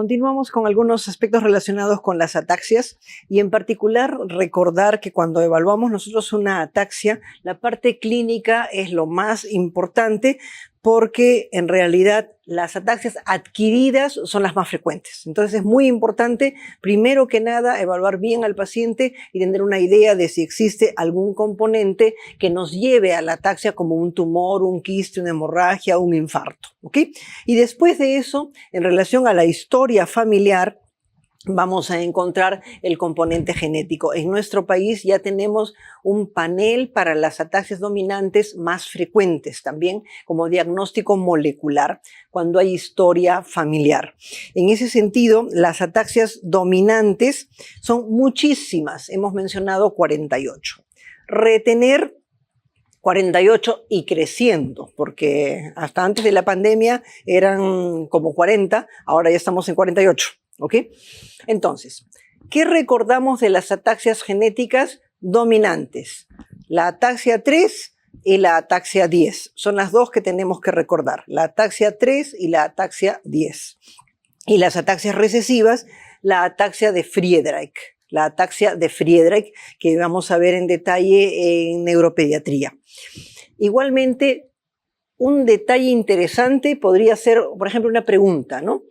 Continuamos con algunos aspectos relacionados con las ataxias y en particular recordar que cuando evaluamos nosotros una ataxia, la parte clínica es lo más importante porque en realidad las ataxias adquiridas son las más frecuentes. Entonces es muy importante, primero que nada, evaluar bien al paciente y tener una idea de si existe algún componente que nos lleve a la ataxia como un tumor, un quiste, una hemorragia, un infarto, ¿ok? Y después de eso, en relación a la historia familiar, vamos a encontrar el componente genético. En nuestro país ya tenemos un panel para las ataxias dominantes más frecuentes también como diagnóstico molecular cuando hay historia familiar. En ese sentido, las ataxias dominantes son muchísimas. Hemos mencionado 48. Retener 48 y creciendo, porque hasta antes de la pandemia eran como 40, ahora ya estamos en 48. ¿Ok? Entonces, ¿qué recordamos de las ataxias genéticas dominantes? La ataxia 3 y la ataxia 10. Son las dos que tenemos que recordar. La ataxia 3 y la ataxia 10. Y las ataxias recesivas, la ataxia de Friedreich. La ataxia de Friedreich, que vamos a ver en detalle en neuropediatría. Igualmente, un detalle interesante podría ser, por ejemplo, una pregunta, ¿no?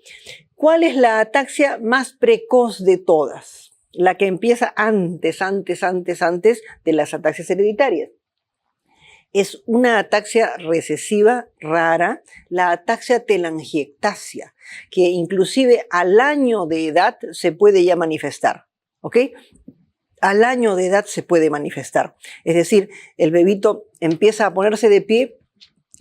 ¿Cuál es la ataxia más precoz de todas? La que empieza antes de las ataxias hereditarias. Es una ataxia recesiva rara, la ataxia telangiectasia, que inclusive al año de edad se puede ya manifestar, ¿ok? Al año de edad se puede manifestar. Es decir, el bebito empieza a ponerse de pie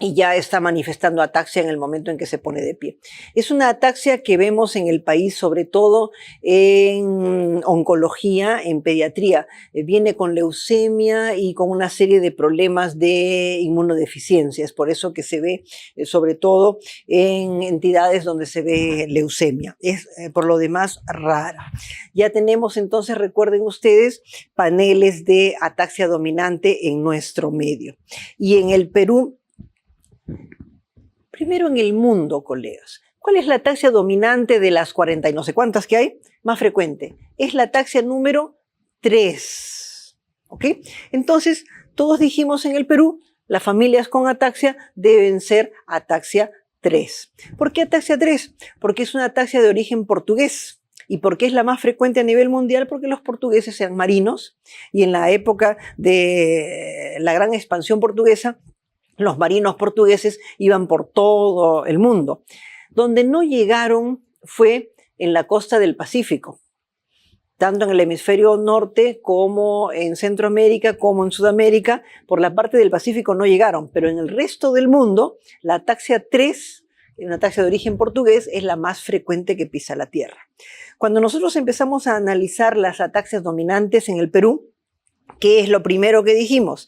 y ya está manifestando ataxia en el momento en que se pone de pie. Es una ataxia que vemos en el país, sobre todo en oncología, en pediatría. Viene con leucemia y con una serie de problemas de inmunodeficiencia. Es por eso que se ve, sobre todo, en entidades donde se ve leucemia. Es, por lo demás, rara. Ya tenemos entonces, recuerden ustedes, paneles de ataxia dominante en nuestro medio. Y en el Perú, primero en el mundo, colegas, ¿cuál es la ataxia dominante de las 40 y no sé cuántas que hay? Más frecuente. Es la ataxia número 3. ¿Ok? Entonces, todos dijimos en el Perú, las familias con ataxia deben ser ataxia 3. ¿Por qué ataxia 3? Porque es una ataxia de origen portugués. ¿Y por qué es la más frecuente a nivel mundial? Porque los portugueses eran marinos y en la época de la gran expansión portuguesa, los marinos portugueses iban por todo el mundo. Donde no llegaron fue en la costa del Pacífico, tanto en el hemisferio norte como en Centroamérica, como en Sudamérica. Por la parte del Pacífico no llegaron, pero en el resto del mundo, la ataxia 3, una ataxia de origen portugués, es la más frecuente que pisa la tierra. Cuando nosotros empezamos a analizar las ataxias dominantes en el Perú, ¿qué es lo primero que dijimos?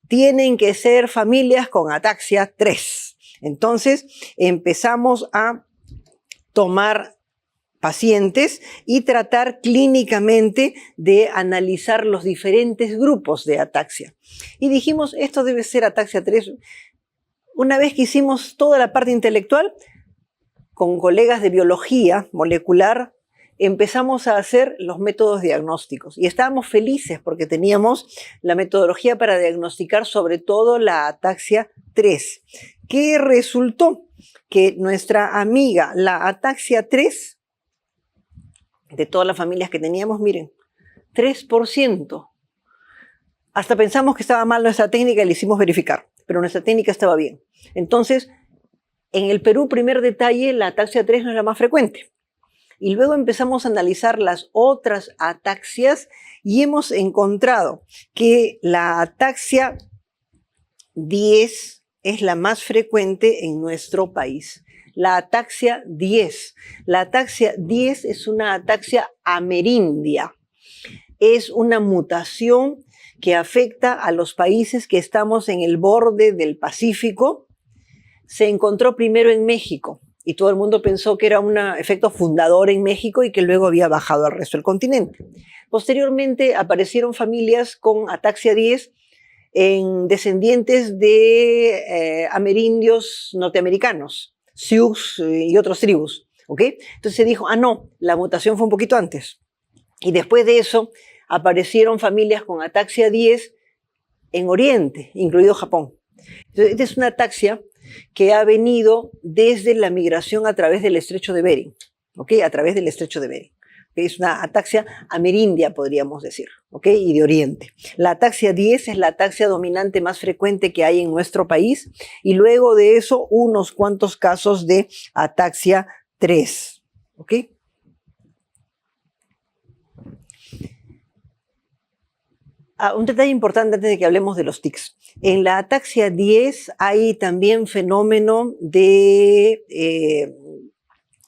Tienen que ser familias con ataxia 3. Entonces empezamos a tomar pacientes y tratar clínicamente de analizar los diferentes grupos de ataxia. Y dijimos, esto debe ser ataxia 3. Una vez que hicimos toda la parte intelectual, con colegas de biología molecular, empezamos a hacer los métodos diagnósticos y estábamos felices porque teníamos la metodología para diagnosticar sobre todo la ataxia 3. ¿Qué resultó? Que nuestra amiga, la ataxia 3, de todas las familias que teníamos, miren, 3%. Hasta pensamos que estaba mal nuestra técnica y le hicimos verificar, pero nuestra técnica estaba bien. Entonces, en el Perú, primer detalle, la ataxia 3 no es la más frecuente. Y luego empezamos a analizar las otras ataxias y hemos encontrado que la ataxia 10 es la más frecuente en nuestro país. La ataxia 10. La ataxia 10 es una ataxia amerindia. Es una mutación que afecta a los países que estamos en el borde del Pacífico. Se encontró primero en México. Y todo el mundo pensó que era un efecto fundador en México y que luego había bajado al resto del continente. Posteriormente aparecieron familias con ataxia 10 en descendientes de amerindios norteamericanos, Sioux y otras tribus. ¿ok? Entonces se dijo, ah, no, la mutación fue un poquito antes. Y después de eso aparecieron familias con ataxia 10 en Oriente, incluido Japón. Entonces, esta es una ataxia que ha venido desde la migración a través del estrecho de Bering, ¿ok? A través del estrecho de Bering. Es una ataxia amerindia, podríamos decir, ¿ok? Y de Oriente. La ataxia 10 es la ataxia dominante más frecuente que hay en nuestro país, y luego de eso unos cuantos casos de ataxia 3, ¿ok? Un detalle importante antes de que hablemos de los tics. En la ataxia 10 hay también fenómeno de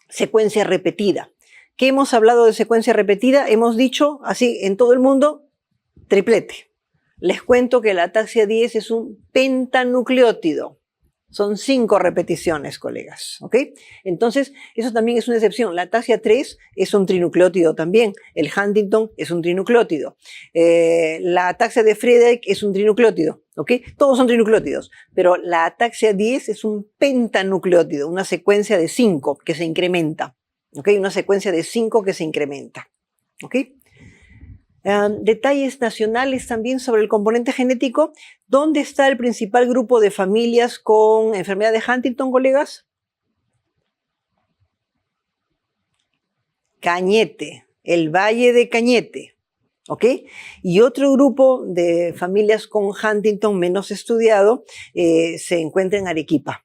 secuencia repetida. ¿Qué hemos hablado de secuencia repetida? Hemos dicho, así, en todo el mundo, triplete. Les cuento que la ataxia 10 es un pentanucleótido. Son 5 repeticiones, colegas, ¿ok? Entonces, eso también es una excepción. La ataxia 3 es un trinucleótido también. El Huntington es un trinucleótido. La ataxia de Friedreich es un trinucleótido, ¿ok? Todos son trinucleótidos. Pero la ataxia 10 es un pentanucleótido, una secuencia de 5 que se incrementa, ¿ok? Una secuencia de 5 que se incrementa, ¿ok? Detalles nacionales también sobre el componente genético. ¿Dónde está el principal grupo de familias con enfermedad de Huntington, colegas? Cañete, el Valle de Cañete, ¿ok? Y otro grupo de familias con Huntington menos estudiado se encuentra en Arequipa.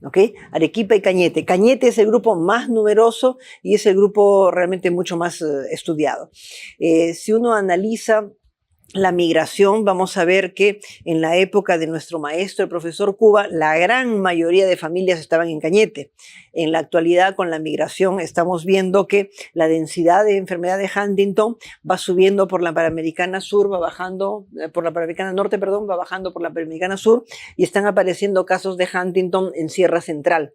¿Ok? Arequipa y Cañete. Cañete es el grupo más numeroso y es el grupo realmente mucho más estudiado. Si uno analiza la migración, vamos a ver que en la época de nuestro maestro, el profesor Cuba, la gran mayoría de familias estaban en Cañete. En la actualidad, con la migración, estamos viendo que la densidad de enfermedad de Huntington va subiendo por la Panamericana Sur, va bajando, por la Panamericana Norte, perdón, va bajando por la Panamericana Sur, y están apareciendo casos de Huntington en Sierra Central,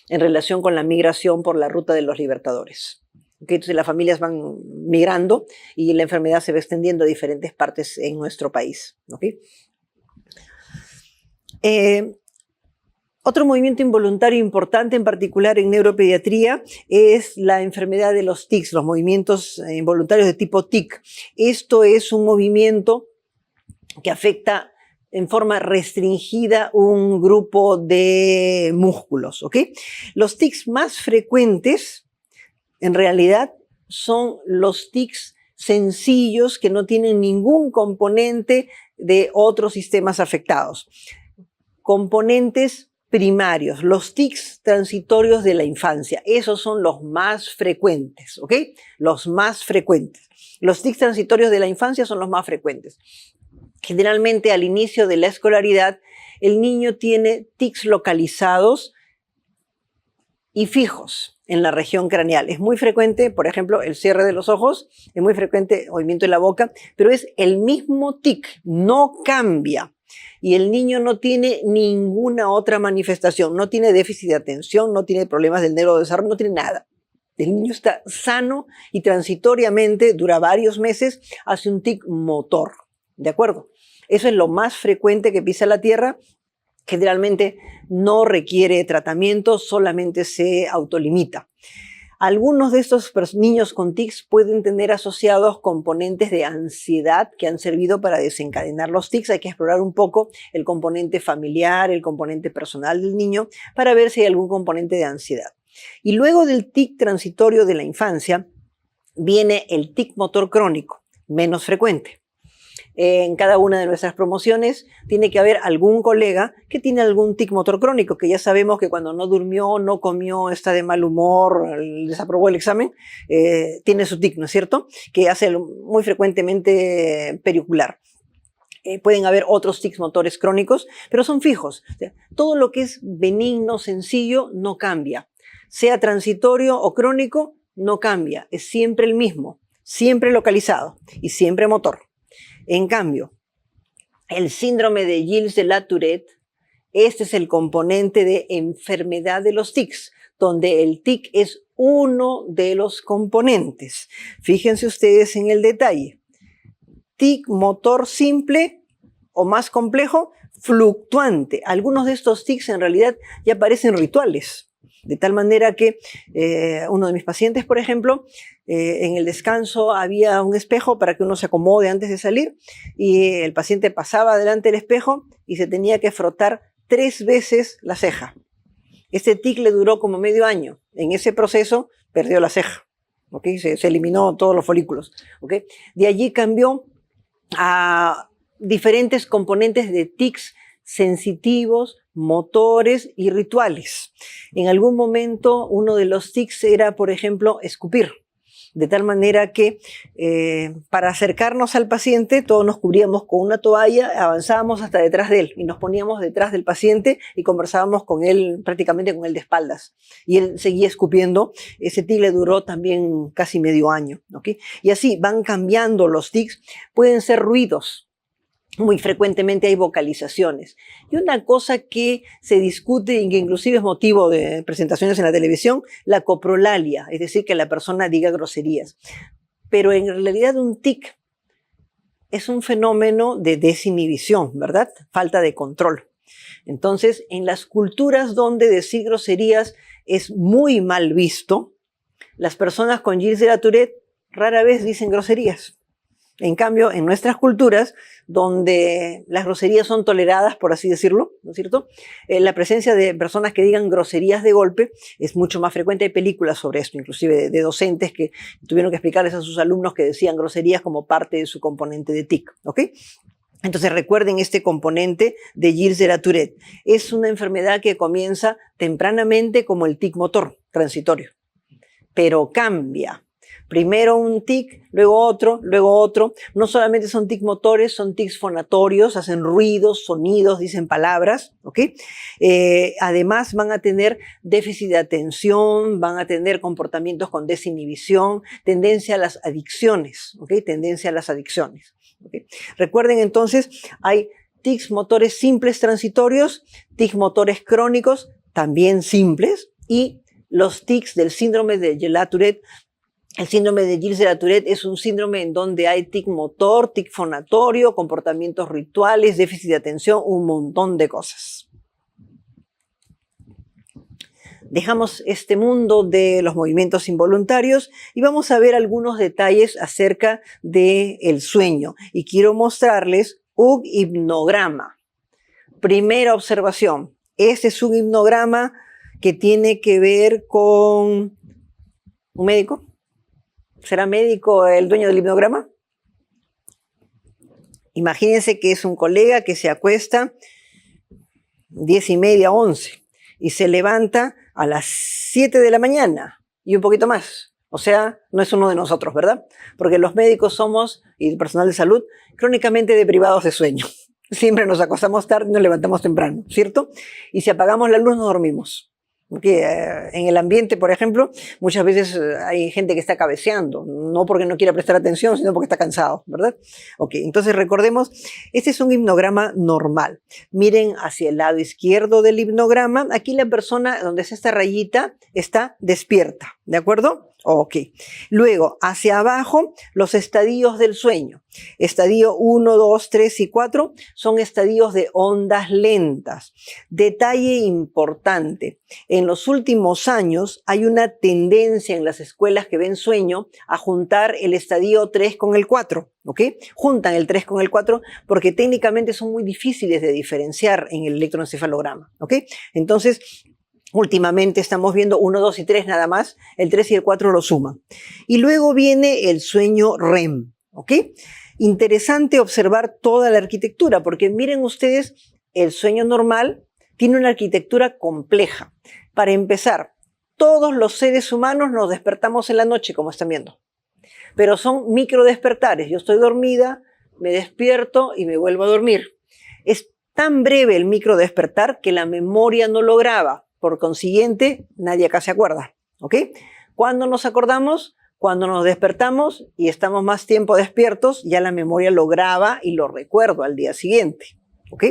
en relación con la migración por la ruta de los Libertadores. Okay, entonces las familias van migrando y la enfermedad se va extendiendo a diferentes partes en nuestro país. ¿Okay? Otro movimiento involuntario importante, en particular en neuropediatría, es la enfermedad de los tics, los movimientos involuntarios de tipo tic. Esto es un movimiento que afecta en forma restringida un grupo de músculos. ¿Okay? Los tics más frecuentes en realidad son los tics sencillos que no tienen ningún componente de otros sistemas afectados. Componentes primarios, los tics transitorios de la infancia, esos son los más frecuentes, ¿ok? Los más frecuentes. Los tics transitorios de la infancia son los más frecuentes. Generalmente al inicio de la escolaridad, el niño tiene tics localizados y fijos en la región craneal. Es muy frecuente, por ejemplo, el cierre de los ojos, es muy frecuente el movimiento de la boca, pero es el mismo tic, no cambia. Y el niño no tiene ninguna otra manifestación, no tiene déficit de atención, no tiene problemas del neurodesarrollo, no tiene nada. El niño está sano y transitoriamente, dura varios meses, hace un tic motor, ¿de acuerdo? Eso es lo más frecuente que pisa la tierra. Generalmente no requiere tratamiento, solamente se autolimita. Algunos de estos niños con tics pueden tener asociados componentes de ansiedad que han servido para desencadenar los tics. Hay que explorar un poco el componente familiar, el componente personal del niño, para ver si hay algún componente de ansiedad. Y luego del tic transitorio de la infancia, viene el tic motor crónico, menos frecuente. En cada una de nuestras promociones tiene que haber algún colega que tiene algún tic motor crónico, que ya sabemos que cuando no durmió, no comió, está de mal humor, desaprobó el examen, tiene su tic, ¿no es cierto? Que hace muy frecuentemente pericular. Pueden haber otros tics motores crónicos, pero son fijos. O sea, todo lo que es benigno, sencillo, no cambia. Sea transitorio o crónico, no cambia. Es siempre el mismo, siempre localizado y siempre motor. En cambio, el síndrome de Gilles de la Tourette, este es el componente de enfermedad de los tics, donde el tic es uno de los componentes. Fíjense ustedes en el detalle. Tic motor simple o más complejo, fluctuante. Algunos de estos tics en realidad ya parecen rituales. De tal manera que uno de mis pacientes, por ejemplo, en el descanso había un espejo para que uno se acomode antes de salir y el paciente pasaba delante del espejo y se tenía que frotar 3 veces la ceja. Este tic le duró como medio año. En ese proceso perdió la ceja. ¿Okay? Se eliminó todos los folículos. ¿Okay? De allí cambió a diferentes componentes de tics sensitivos, motores y rituales. En algún momento uno de los tics era, por ejemplo, escupir. De tal manera que para acercarnos al paciente todos nos cubríamos con una toalla, avanzábamos hasta detrás de él y nos poníamos detrás del paciente y conversábamos con él, prácticamente con él de espaldas. Y él seguía escupiendo. Ese tic le duró también casi medio año. ¿Okay? Y así van cambiando los tics. Pueden ser ruidos. Muy frecuentemente hay vocalizaciones. Y una cosa que se discute y que inclusive es motivo de presentaciones en la televisión, la coprolalia, es decir, que la persona diga groserías. Pero en realidad un tic es un fenómeno de desinhibición, ¿verdad? Falta de control. Entonces, en las culturas donde decir groserías es muy mal visto, las personas con Gilles de la Tourette rara vez dicen groserías. En cambio, en nuestras culturas, donde las groserías son toleradas, por así decirlo, ¿no es cierto? La presencia de personas que digan groserías de golpe es mucho más frecuente. Hay películas sobre esto, inclusive de docentes que tuvieron que explicarles a sus alumnos que decían groserías como parte de su componente de tic, ¿ok? Entonces recuerden este componente de Gilles de la Tourette. Es una enfermedad que comienza tempranamente como el tic motor transitorio, pero cambia. Primero un tic, luego otro, luego otro. No solamente son tics motores, son tics fonatorios, hacen ruidos, sonidos, dicen palabras, ¿ok? Además van a tener déficit de atención, van a tener comportamientos con desinhibición, tendencia a las adicciones, ¿ok? Tendencia a las adicciones. ¿Okay? Recuerden entonces, hay tics motores simples transitorios, tics motores crónicos, también simples, y los tics del síndrome de la Tourette. El síndrome de Gilles de la Tourette es un síndrome en donde hay tic motor, tic fonatorio, comportamientos rituales, déficit de atención, un montón de cosas. Dejamos este mundo de los movimientos involuntarios y vamos a ver algunos detalles acerca del sueño. Y quiero mostrarles un hipnograma. Primera observación. Este es un hipnograma que tiene que ver con un médico. ¿Será médico el dueño del hipnograma? Imagínense que es un colega que se acuesta 10:30, 11 y se levanta a las 7 de la mañana y un poquito más. O sea, no es uno de nosotros, ¿verdad? Porque los médicos somos, y el personal de salud, crónicamente deprivados de sueño. Siempre nos acostamos tarde y nos levantamos temprano, ¿cierto? Y si apagamos la luz, no dormimos. Porque en el ambiente, por ejemplo, muchas veces hay gente que está cabeceando, no porque no quiera prestar atención, sino porque está cansado, ¿verdad? Ok, entonces recordemos, este es un hipnograma normal. Miren hacia el lado izquierdo del hipnograma, aquí la persona donde está esta rayita está despierta, ¿de acuerdo? Ok. Luego, hacia abajo, los estadios del sueño. Estadio 1, 2, 3 y 4 son estadios de ondas lentas. Detalle importante. En los últimos años hay una tendencia en las escuelas que ven sueño a juntar el estadio 3 con el 4. ¿Ok? Juntan el 3 con el 4 porque técnicamente son muy difíciles de diferenciar en el electroencefalograma. ¿Ok? Entonces, últimamente estamos viendo 1, 2 y 3 nada más, el 3 y el 4 lo suman. Y luego viene el sueño REM, ¿ok? Interesante observar toda la arquitectura, porque miren ustedes, el sueño normal tiene una arquitectura compleja. Para empezar, todos los seres humanos nos despertamos en la noche, como están viendo. Pero son microdespertares. Yo estoy dormida, me despierto y me vuelvo a dormir. Es tan breve el microdespertar que la memoria no lo graba. Por consiguiente, nadie acá se acuerda, ¿ok? ¿Cuándo nos acordamos? Cuando nos despertamos y estamos más tiempo despiertos, ya la memoria lo graba y lo recuerdo al día siguiente, ¿ok?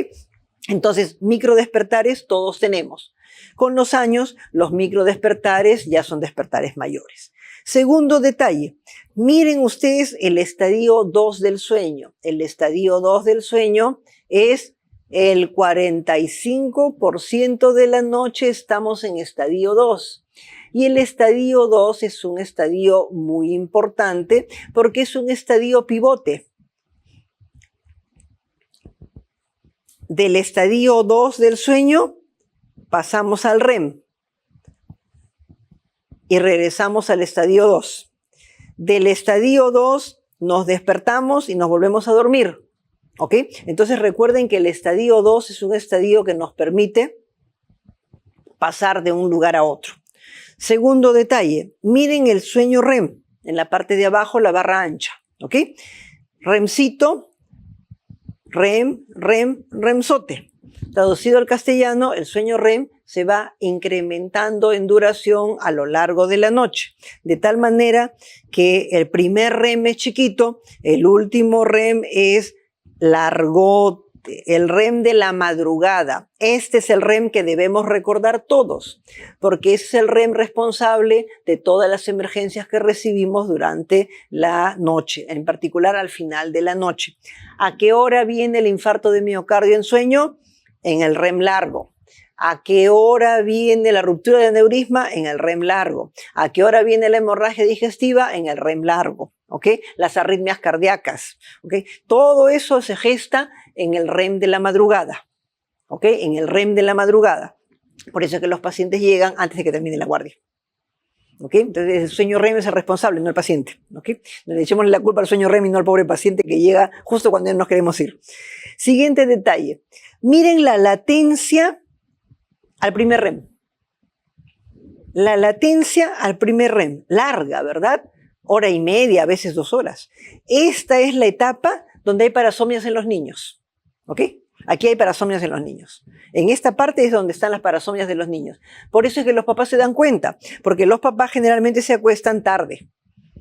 Entonces, microdespertares todos tenemos. Con los años, los microdespertares ya son despertares mayores. Segundo detalle, miren ustedes el estadio 2 del sueño. El estadio 2 del sueño es El 45% de la noche estamos en estadio 2. Y el estadio 2 es un estadio muy importante porque es un estadio pivote. Del estadio 2 del sueño pasamos al REM y regresamos al estadio 2. Del estadio 2 nos despertamos y nos volvemos a dormir. ¿Ok? Entonces recuerden que el estadio 2 es un estadio que nos permite pasar de un lugar a otro. Segundo detalle, miren el sueño REM, en la parte de abajo la barra ancha. ¿Ok? REMcito, REM, REM, REMzote. Traducido al castellano, el sueño REM se va incrementando en duración a lo largo de la noche, de tal manera que el primer REM es chiquito, el último REM es largote, el REM de la madrugada. Este es el REM que debemos recordar todos, porque es el REM responsable de todas las emergencias que recibimos durante la noche, en particular al final de la noche. ¿A qué hora viene el infarto de miocardio en sueño? En el REM largo. ¿A qué hora viene la ruptura de aneurisma? En el REM largo. ¿A qué hora viene la hemorragia digestiva? En el REM largo. ¿Ok? Las arritmias cardíacas. ¿Ok? Todo eso se gesta en el REM de la madrugada. ¿Ok? En el REM de la madrugada. Por eso es que los pacientes llegan antes de que termine la guardia. ¿Ok? Entonces el sueño REM es el responsable, no el paciente. ¿Ok? No le echemos la culpa al sueño REM y no al pobre paciente que llega justo cuando nos queremos ir. Siguiente detalle. Miren la latencia al primer REM. La latencia al primer REM, larga, ¿verdad? Hora y media, a veces 2 horas. Esta es la etapa donde hay parasomnias en los niños. ¿Ok? Aquí hay parasomnias en los niños. En esta parte es donde están las parasomnias de los niños. Por eso es que los papás se dan cuenta, porque los papás generalmente se acuestan tarde.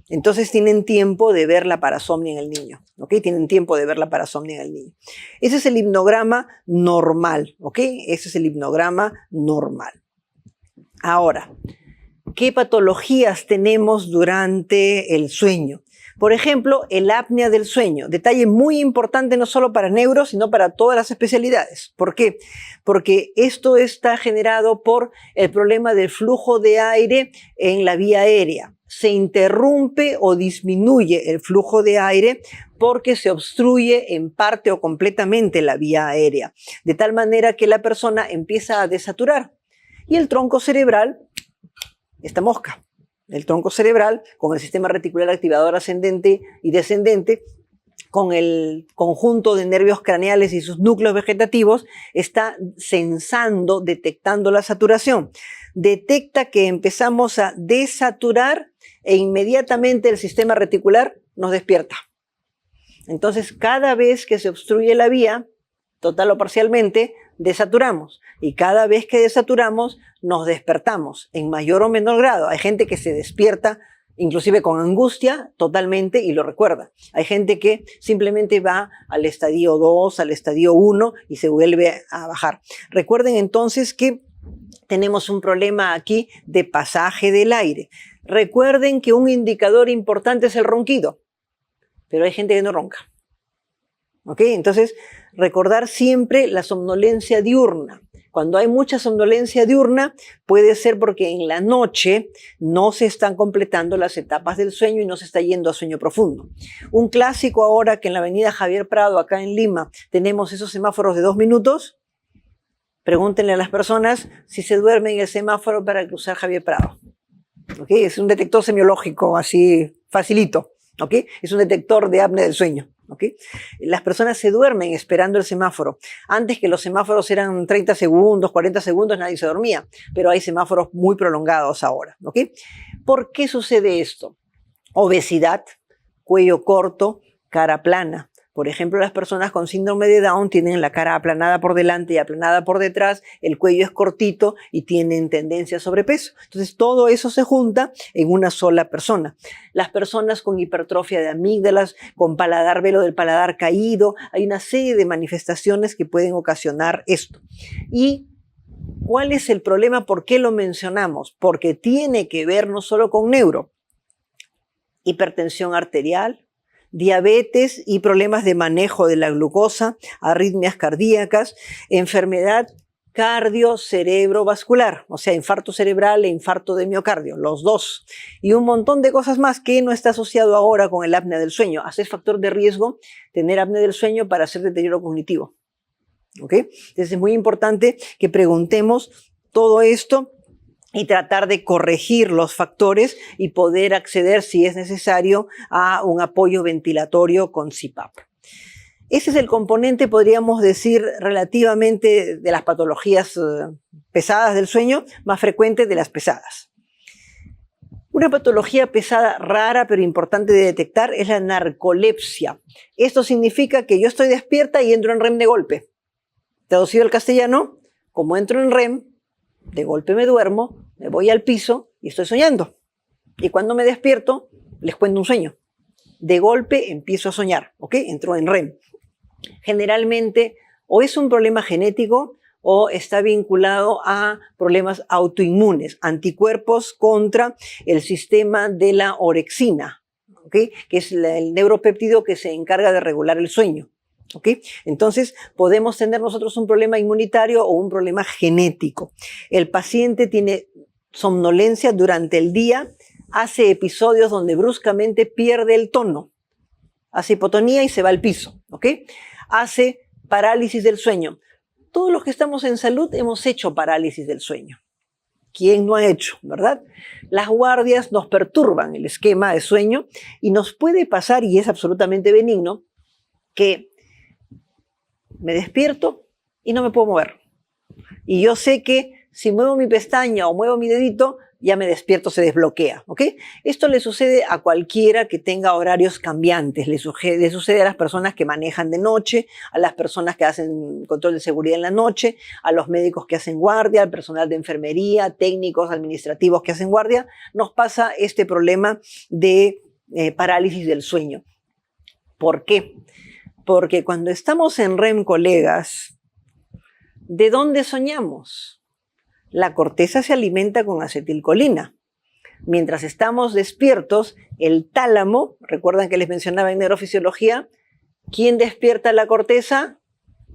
Entonces tienen tiempo de ver la parasomnia en el niño, ¿ok? Tienen tiempo de ver la parasomnia en el niño. Ese es el hipnograma normal, ¿ok? Ese es el hipnograma normal. Ahora, ¿qué patologías tenemos durante el sueño? Por ejemplo, el apnea del sueño. Detalle muy importante no solo para neuro, sino para todas las especialidades. ¿Por qué? Porque esto está generado por el problema del flujo de aire en la vía aérea. Se interrumpe o disminuye el flujo de aire porque se obstruye en parte o completamente la vía aérea, de tal manera que la persona empieza a desaturar. Y el tronco cerebral, esta mosca, el tronco cerebral con el sistema reticular activador ascendente y descendente, con el conjunto de nervios craneales y sus núcleos vegetativos, está sensando, detectando la saturación. Detecta que empezamos a desaturar e inmediatamente el sistema reticular nos despierta. Entonces, cada vez que se obstruye la vía, total o parcialmente, desaturamos. Y cada vez que desaturamos, nos despertamos en mayor o menor grado. Hay gente que se despierta inclusive con angustia totalmente y lo recuerda. Hay gente que simplemente va al estadio 2, al estadio 1 y se vuelve a bajar. Recuerden entonces que tenemos un problema aquí de pasaje del aire. Recuerden que un indicador importante es el ronquido, pero hay gente que no ronca. ¿Ok? Entonces, recordar siempre la somnolencia diurna. Cuando hay mucha somnolencia diurna, puede ser porque en la noche no se están completando las etapas del sueño y no se está yendo a sueño profundo. Un clásico ahora que en la avenida Javier Prado, acá en Lima, tenemos esos semáforos de 2 minutos. Pregúntenle a las personas si se duermen en el semáforo para cruzar Javier Prado. ¿Okay? Es un detector semiológico así facilito. ¿Okay? Es un detector de apnea del sueño. ¿Okay? Las personas se duermen esperando el semáforo. Antes, que los semáforos eran 30 segundos, 40 segundos, nadie se dormía. Pero hay semáforos muy prolongados ahora. ¿Okay? ¿Por qué sucede esto? Obesidad, cuello corto, cara plana. Por ejemplo, las personas con síndrome de Down tienen la cara aplanada por delante y aplanada por detrás, el cuello es cortito y tienen tendencia a sobrepeso. Entonces, todo eso se junta en una sola persona. Las personas con hipertrofia de amígdalas, con paladar, velo del paladar caído, hay una serie de manifestaciones que pueden ocasionar esto. ¿Y cuál es el problema? ¿Por qué lo mencionamos? Porque tiene que ver no solo con neuro, hipertensión arterial, diabetes y problemas de manejo de la glucosa, arritmias cardíacas, enfermedad cardiocerebrovascular, o sea, infarto cerebral e infarto de miocardio, los dos, y un montón de cosas más que no está asociado ahora con el apnea del sueño. Es factor de riesgo tener apnea del sueño para hacer deterioro cognitivo. ¿Ok? Entonces es muy importante que preguntemos todo esto y tratar de corregir los factores y poder acceder, si es necesario, a un apoyo ventilatorio con CPAP. Ese es el componente, podríamos decir, relativamente de las patologías pesadas del sueño, más frecuente de las pesadas. Una patología pesada rara pero importante de detectar es la narcolepsia. Esto significa que yo estoy despierta y entro en REM de golpe. Traducido al castellano, como entro en REM, de golpe me duermo, me voy al piso y estoy soñando. Y cuando me despierto, les cuento un sueño. De golpe empiezo a soñar, ¿ok? Entro en REM. Generalmente o es un problema genético o está vinculado a problemas autoinmunes, anticuerpos contra el sistema de la orexina, ¿okay? Que es el neuropéptido que se encarga de regular el sueño. ¿Okay? Entonces podemos tener nosotros un problema inmunitario o un problema genético. El paciente tiene somnolencia durante el día, hace episodios donde bruscamente pierde el tono, hace hipotonía y se va al piso, ¿ok? Hace parálisis del sueño. Todos los que estamos en salud hemos hecho parálisis del sueño. ¿Quién no ha hecho, verdad? Las guardias nos perturban el esquema de sueño y nos puede pasar, y es absolutamente benigno, que me despierto y no me puedo mover. Y yo sé que si muevo mi pestaña o muevo mi dedito, ya me despierto, se desbloquea, ¿ok? Esto le sucede a cualquiera que tenga horarios cambiantes, le sucede a las personas que manejan de noche, a las personas que hacen control de seguridad en la noche, a los médicos que hacen guardia, al personal de enfermería, técnicos, administrativos que hacen guardia. Nos pasa este problema de parálisis del sueño. ¿Por qué? Porque cuando estamos en REM, colegas, ¿de dónde soñamos? La corteza se alimenta con acetilcolina. Mientras estamos despiertos, el tálamo, recuerdan que les mencionaba en neurofisiología, ¿quién despierta la corteza?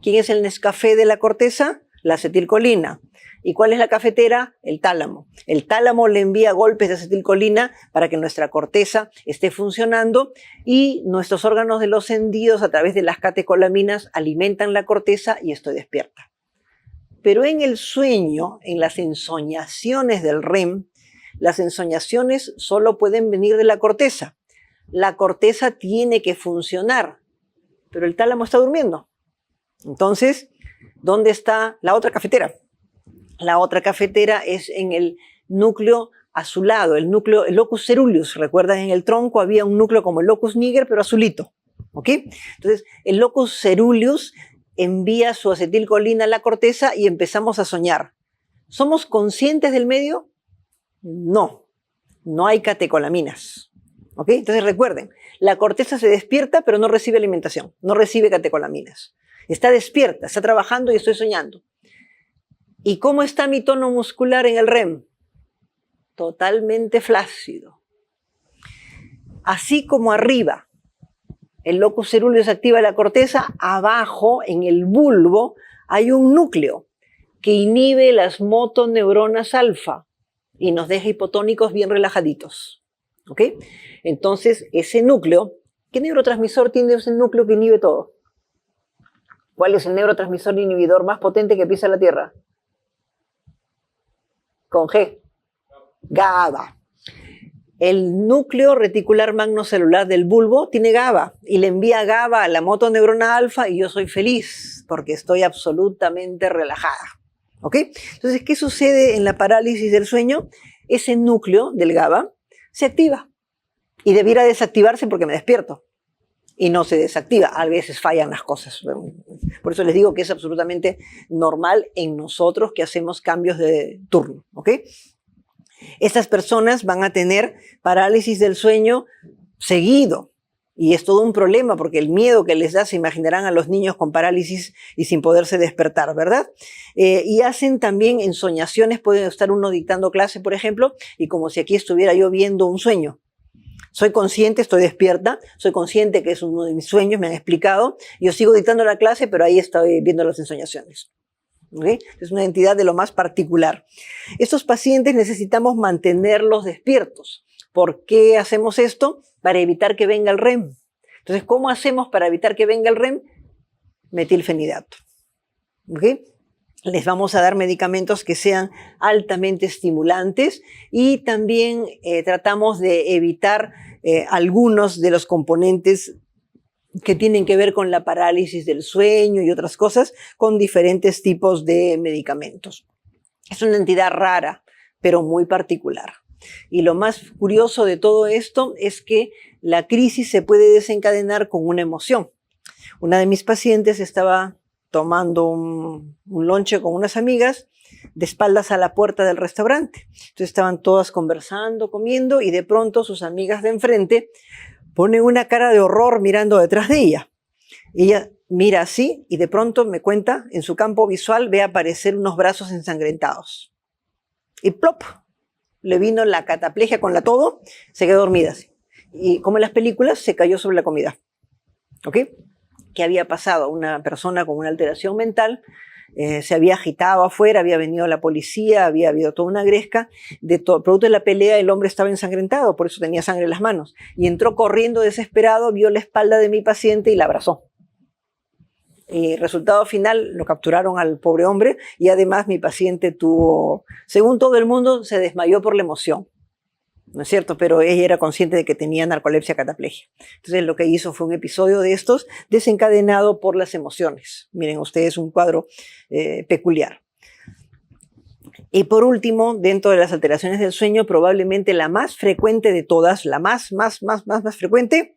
¿Quién es el Nescafé de la corteza? La acetilcolina. ¿Y cuál es la cafetera? El tálamo. El tálamo le envía golpes de acetilcolina para que nuestra corteza esté funcionando y nuestros órganos de los sentidos a través de las catecolaminas alimentan la corteza y estoy despierta. Pero en el sueño, en las ensoñaciones del REM, las ensoñaciones solo pueden venir de la corteza. La corteza tiene que funcionar, pero el tálamo está durmiendo. Entonces, ¿dónde está la otra cafetera? La otra cafetera es en el núcleo azulado, el locus ceruleus. Recuerdan, en el tronco había un núcleo como el locus niger, pero azulito. ¿Ok? Entonces, el locus ceruleus envía su acetilcolina a la corteza y empezamos a soñar. ¿Somos conscientes del medio? No, no hay catecolaminas. ¿Ok? Entonces recuerden, la corteza se despierta pero no recibe alimentación, no recibe catecolaminas. Está despierta, está trabajando y estoy soñando. ¿Y cómo está mi tono muscular en el REM? Totalmente flácido. Así como arriba el locus ceruleus activa la corteza, abajo, en el bulbo, hay un núcleo que inhibe las motoneuronas alfa y nos deja hipotónicos bien relajaditos. ¿Ok? Entonces, ese núcleo, ¿qué neurotransmisor tiene ese núcleo que inhibe todo? ¿Cuál es el neurotransmisor inhibidor más potente que pisa la Tierra? Con G. GABA. El núcleo reticular magnocelular del bulbo tiene GABA y le envía GABA a la motoneurona alfa y yo soy feliz porque estoy absolutamente relajada. ¿Ok? Entonces, ¿qué sucede en la parálisis del sueño? Ese núcleo del GABA se activa y debiera desactivarse porque me despierto y no se desactiva. A veces fallan las cosas. Por eso les digo que es absolutamente normal en nosotros que hacemos cambios de turno. ¿Ok? Estas personas van a tener parálisis del sueño seguido y es todo un problema porque el miedo que les da, se imaginarán a los niños con parálisis y sin poderse despertar, ¿verdad? Y hacen también ensoñaciones, puede estar uno dictando clase, por ejemplo, y como si aquí estuviera yo viendo un sueño. Soy consciente, estoy despierta, soy consciente que es uno de mis sueños, me han explicado. Yo sigo dictando la clase, pero ahí estoy viendo las ensoñaciones. ¿Okay? Es una entidad de lo más particular. Estos pacientes necesitamos mantenerlos despiertos. ¿Por qué hacemos esto? Para evitar que venga el REM. Entonces, ¿cómo hacemos para evitar que venga el REM? Metilfenidato. ¿Okay? Les vamos a dar medicamentos que sean altamente estimulantes y también tratamos de evitar algunos de los componentes que tienen que ver con la parálisis del sueño y otras cosas con diferentes tipos de medicamentos. Es una entidad rara, pero muy particular. Y lo más curioso de todo esto es que la crisis se puede desencadenar con una emoción. Una de mis pacientes estaba tomando un lonche con unas amigas de espaldas a la puerta del restaurante. Entonces estaban todas conversando, comiendo, y de pronto sus amigas de enfrente ponen una cara de horror mirando detrás de ella. Ella mira así y de pronto me cuenta, en su campo visual ve aparecer unos brazos ensangrentados. Y plop, le vino la cataplegia con la todo, se quedó dormida así. Y como en las películas, se cayó sobre la comida. ¿Ok? ¿Qué había pasado? Una persona con una alteración mental se había agitado afuera, había venido la policía, había habido toda una gresca. Producto de la pelea, el hombre estaba ensangrentado, por eso tenía sangre en las manos. Y entró corriendo desesperado, vio la espalda de mi paciente y la abrazó. Y resultado final, lo capturaron al pobre hombre y además mi paciente tuvo, según todo el mundo, se desmayó por la emoción. ¿No es cierto? Pero ella era consciente de que tenía narcolepsia cataplegia. Entonces lo que hizo fue un episodio de estos desencadenado por las emociones. Miren ustedes, un cuadro peculiar. Y por último, dentro de las alteraciones del sueño, probablemente la más frecuente de todas, la más frecuente,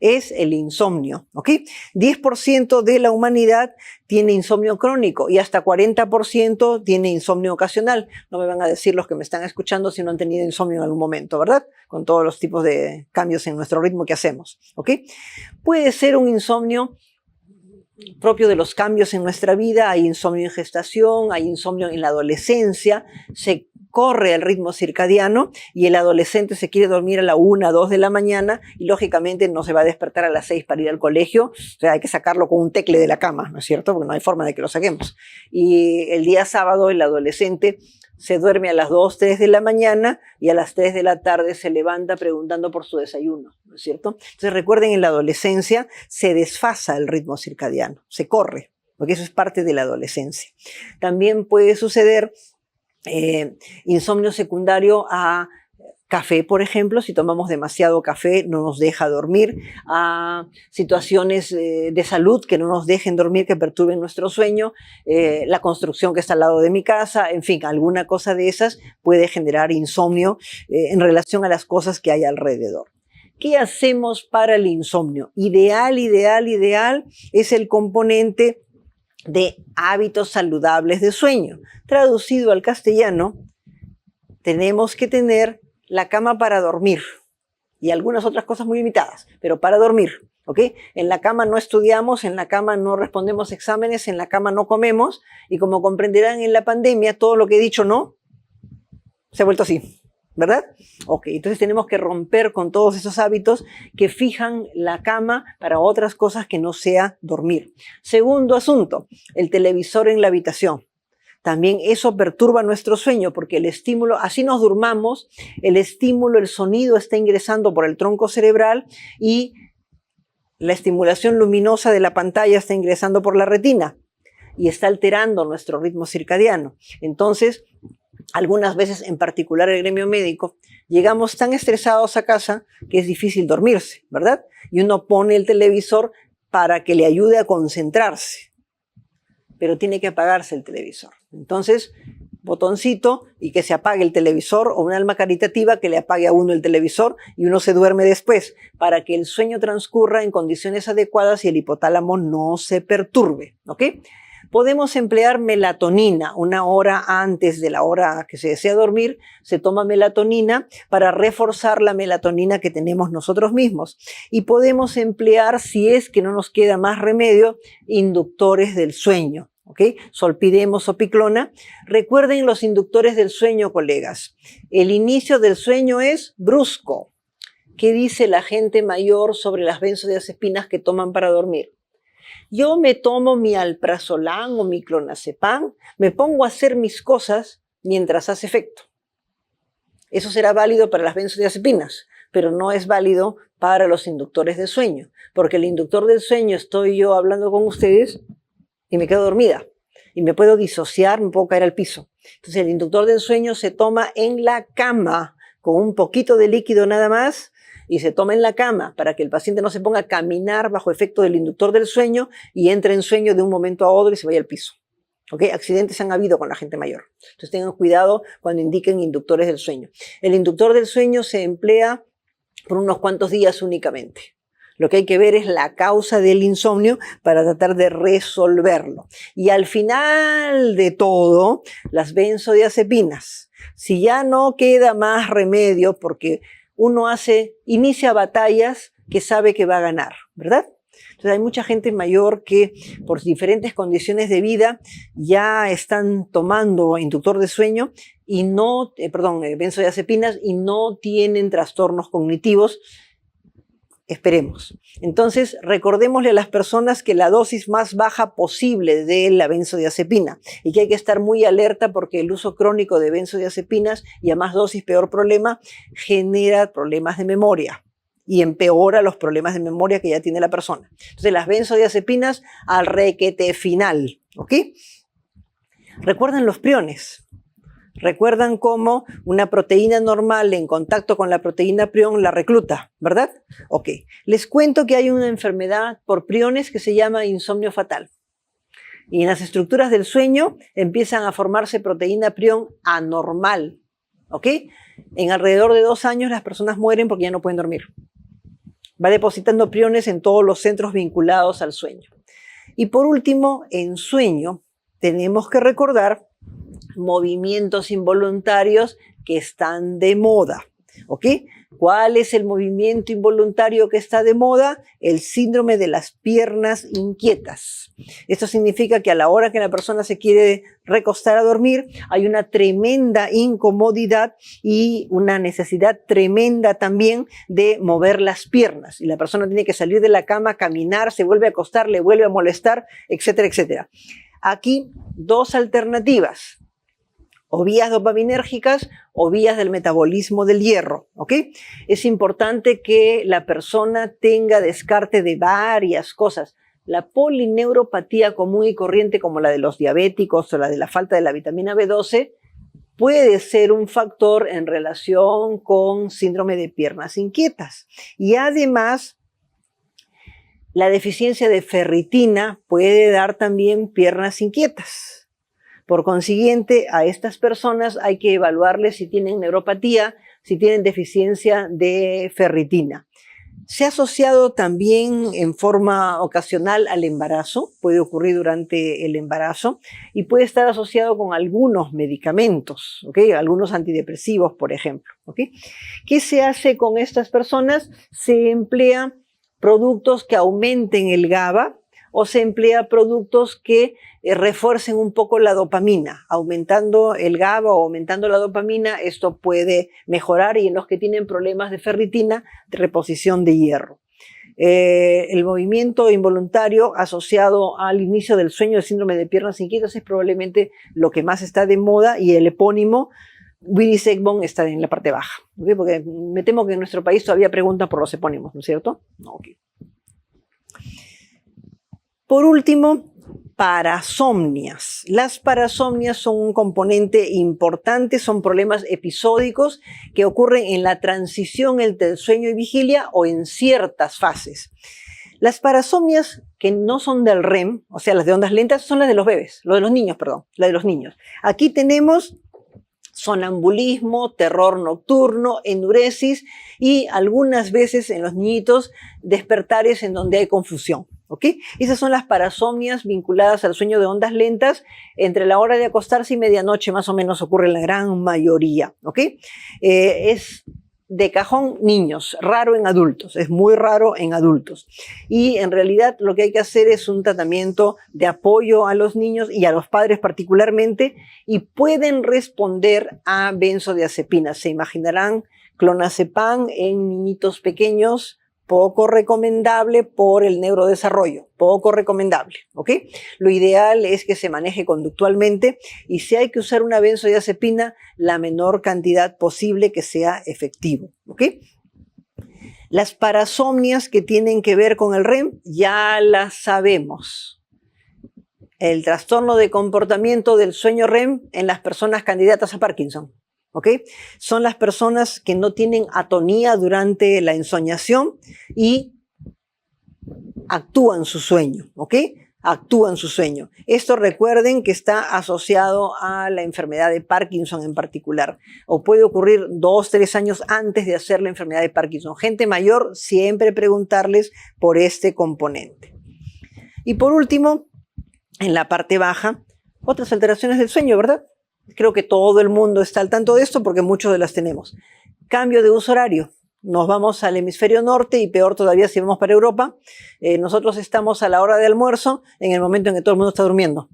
es el insomnio, ¿ok? 10% de la humanidad tiene insomnio crónico y hasta 40% tiene insomnio ocasional. No me van a decir los que me están escuchando si no han tenido insomnio en algún momento, ¿verdad? Con todos los tipos de cambios en nuestro ritmo que hacemos, ¿ok? Puede ser un insomnio propio de los cambios en nuestra vida. Hay insomnio en gestación, hay insomnio en la adolescencia, se corre el ritmo circadiano y el adolescente se quiere dormir a la 1, 2 de la mañana y lógicamente no se va a despertar a las 6 para ir al colegio. O sea, hay que sacarlo con un tecle de la cama, ¿no es cierto? Porque no hay forma de que lo saquemos. Y el día sábado el adolescente se duerme a las 2, 3 de la mañana y a las 3 de la tarde se levanta preguntando por su desayuno, ¿no es cierto? Entonces recuerden, en la adolescencia se desfasa el ritmo circadiano, se corre, porque eso es parte de la adolescencia. También puede suceder insomnio secundario a café, por ejemplo. Si tomamos demasiado café no nos deja dormir, a situaciones de salud que no nos dejen dormir, que perturben nuestro sueño, la construcción que está al lado de mi casa, en fin, alguna cosa de esas puede generar insomnio en relación a las cosas que hay alrededor. ¿Qué hacemos para el insomnio? Ideal es el componente de hábitos saludables de sueño. Traducido al castellano, tenemos que tener la cama para dormir y algunas otras cosas muy limitadas, pero para dormir, ¿ok? En la cama no estudiamos, en la cama no respondemos exámenes, en la cama no comemos, y como comprenderán, en la pandemia todo lo que he dicho no se ha vuelto así, ¿verdad? Ok, entonces tenemos que romper con todos esos hábitos que fijan la cama para otras cosas que no sea dormir. Segundo asunto, el televisor en la habitación. También eso perturba nuestro sueño porque el estímulo, así nos durmamos, el estímulo, el sonido está ingresando por el tronco cerebral y la estimulación luminosa de la pantalla está ingresando por la retina y está alterando nuestro ritmo circadiano. Entonces, algunas veces, en particular el gremio médico, llegamos tan estresados a casa que es difícil dormirse, ¿verdad? Y uno pone el televisor para que le ayude a concentrarse, pero tiene que apagarse el televisor. Entonces, botoncito y que se apague el televisor, o un alma caritativa que le apague a uno el televisor y uno se duerme después, para que el sueño transcurra en condiciones adecuadas y el hipotálamo no se perturbe, ¿ok? Podemos emplear melatonina. 1 hora antes de la hora que se desea dormir, se toma melatonina para reforzar la melatonina que tenemos nosotros mismos. Y podemos emplear, si es que no nos queda más remedio, inductores del sueño. ¿Ok? Zolpidem o zopiclona. Recuerden los inductores del sueño, colegas. El inicio del sueño es brusco. qué dice la gente mayor sobre las benzodiazepinas que toman para dormir. Yo me tomo mi alprazolam o mi clonazepam, me pongo a hacer mis cosas mientras hace efecto. Eso será válido para las benzodiazepinas, pero no es válido para los inductores de sueño, porque el inductor del sueño estoy yo hablando con ustedes y me quedo dormida y me puedo disociar, me puedo caer al piso. Entonces el inductor del sueño se toma en la cama con un poquito de líquido nada más y se toma en la cama para que el paciente no se ponga a caminar bajo efecto del inductor del sueño y entre en sueño de un momento a otro y se vaya al piso. ¿Okay? Accidentes han habido con la gente mayor. Entonces tengan cuidado cuando indiquen inductores del sueño. El inductor del sueño se emplea por unos cuantos días únicamente. Lo que hay que ver es la causa del insomnio para tratar de resolverlo. Y al final de todo, las benzodiazepinas. Si ya no queda más remedio, porque uno inicia batallas que sabe que va a ganar, ¿verdad? Entonces hay mucha gente mayor que por diferentes condiciones de vida ya están tomando inductor de sueño y benzodiazepinas y no tienen trastornos cognitivos. Esperemos. Entonces, recordémosle a las personas que la dosis más baja posible de la benzodiazepina y que hay que estar muy alerta porque el uso crónico de benzodiazepinas y a más dosis peor problema genera problemas de memoria y empeora los problemas de memoria que ya tiene la persona. Entonces, las benzodiazepinas al requete final, ¿ok? Recuerden los priones. Recuerdan cómo una proteína normal en contacto con la proteína prión la recluta, ¿verdad? Ok. Les cuento que hay una enfermedad por priones que se llama insomnio fatal. Y en las estructuras del sueño empiezan a formarse proteína prión anormal, ¿ok? En alrededor de 2 años las personas mueren porque ya no pueden dormir. Va depositando priones en todos los centros vinculados al sueño. Y por último, en sueño tenemos que recordar movimientos involuntarios que están de moda, ¿ok? ¿Cuál es el movimiento involuntario que está de moda? El síndrome de las piernas inquietas. Esto significa que a la hora que la persona se quiere recostar a dormir, hay una tremenda incomodidad y una necesidad tremenda también de mover las piernas. Y la persona tiene que salir de la cama, caminar, se vuelve a acostar, le vuelve a molestar, etcétera, etcétera. Aquí, 2 alternativas. O vías dopaminérgicas o vías del metabolismo del hierro, ¿ok? Es importante que la persona tenga descarte de varias cosas. La polineuropatía común y corriente, como la de los diabéticos o la de la falta de la vitamina B12, puede ser un factor en relación con síndrome de piernas inquietas. Y además, la deficiencia de ferritina puede dar también piernas inquietas. Por consiguiente, a estas personas hay que evaluarles si tienen neuropatía, si tienen deficiencia de ferritina. Se ha asociado también en forma ocasional al embarazo, puede ocurrir durante el embarazo y puede estar asociado con algunos medicamentos, ¿okay? Algunos antidepresivos, por ejemplo, ¿okay? ¿Qué se hace con estas personas? Se emplea productos que aumenten el GABA o se emplea productos que refuercen un poco la dopamina. Aumentando el GABA o aumentando la dopamina, esto puede mejorar y en los que tienen problemas de ferritina, de reposición de hierro. El movimiento involuntario asociado al inicio del sueño de síndrome de piernas inquietas es probablemente lo que más está de moda y el epónimo Willis Egbon está en la parte baja, ¿okay? Porque me temo que en nuestro país todavía preguntan por los epónimos, ¿no es cierto? No, okay. Por último, parasomnias. Las parasomnias son un componente importante, son problemas episódicos que ocurren en la transición entre el sueño y vigilia o en ciertas fases. Las parasomnias que no son del REM, o sea, las de ondas lentas, son las de los bebés, las de los niños, perdón, las de los niños. Aquí tenemos sonambulismo, terror nocturno, enuresis y algunas veces en los niñitos despertares en donde hay confusión. ¿Ok? Esas son las parasomnias vinculadas al sueño de ondas lentas. Entre la hora de acostarse y medianoche más o menos ocurre la gran mayoría. ¿Ok? Es de cajón niños, raro en adultos, es muy raro en adultos. Y en realidad lo que hay que hacer es un tratamiento de apoyo a los niños y a los padres particularmente y pueden responder a benzodiazepinas. Se imaginarán Clonazepam en niñitos pequeños, poco recomendable por el neurodesarrollo, poco recomendable, ¿ok? Lo ideal es que se maneje conductualmente y si hay que usar una benzodiazepina, la menor cantidad posible que sea efectivo, ¿ok? Las parasomnias que tienen que ver con el REM ya las sabemos. El trastorno de comportamiento del sueño REM en las personas candidatas a Parkinson. ¿Ok? Son las personas que no tienen atonía durante la ensoñación y actúan su sueño, ¿ok? Actúan su sueño. Esto recuerden que está asociado a la enfermedad de Parkinson en particular, o puede ocurrir 2, 3 años antes de hacer la enfermedad de Parkinson. Gente mayor, siempre preguntarles por este componente. Y por último, en la parte baja, otras alteraciones del sueño, ¿verdad? Creo que todo el mundo está al tanto de esto porque muchos de las tenemos. Cambio de uso horario. Nos vamos al hemisferio norte y peor todavía si vamos para Europa. Nosotros estamos a la hora de almuerzo en el momento en que todo el mundo está durmiendo.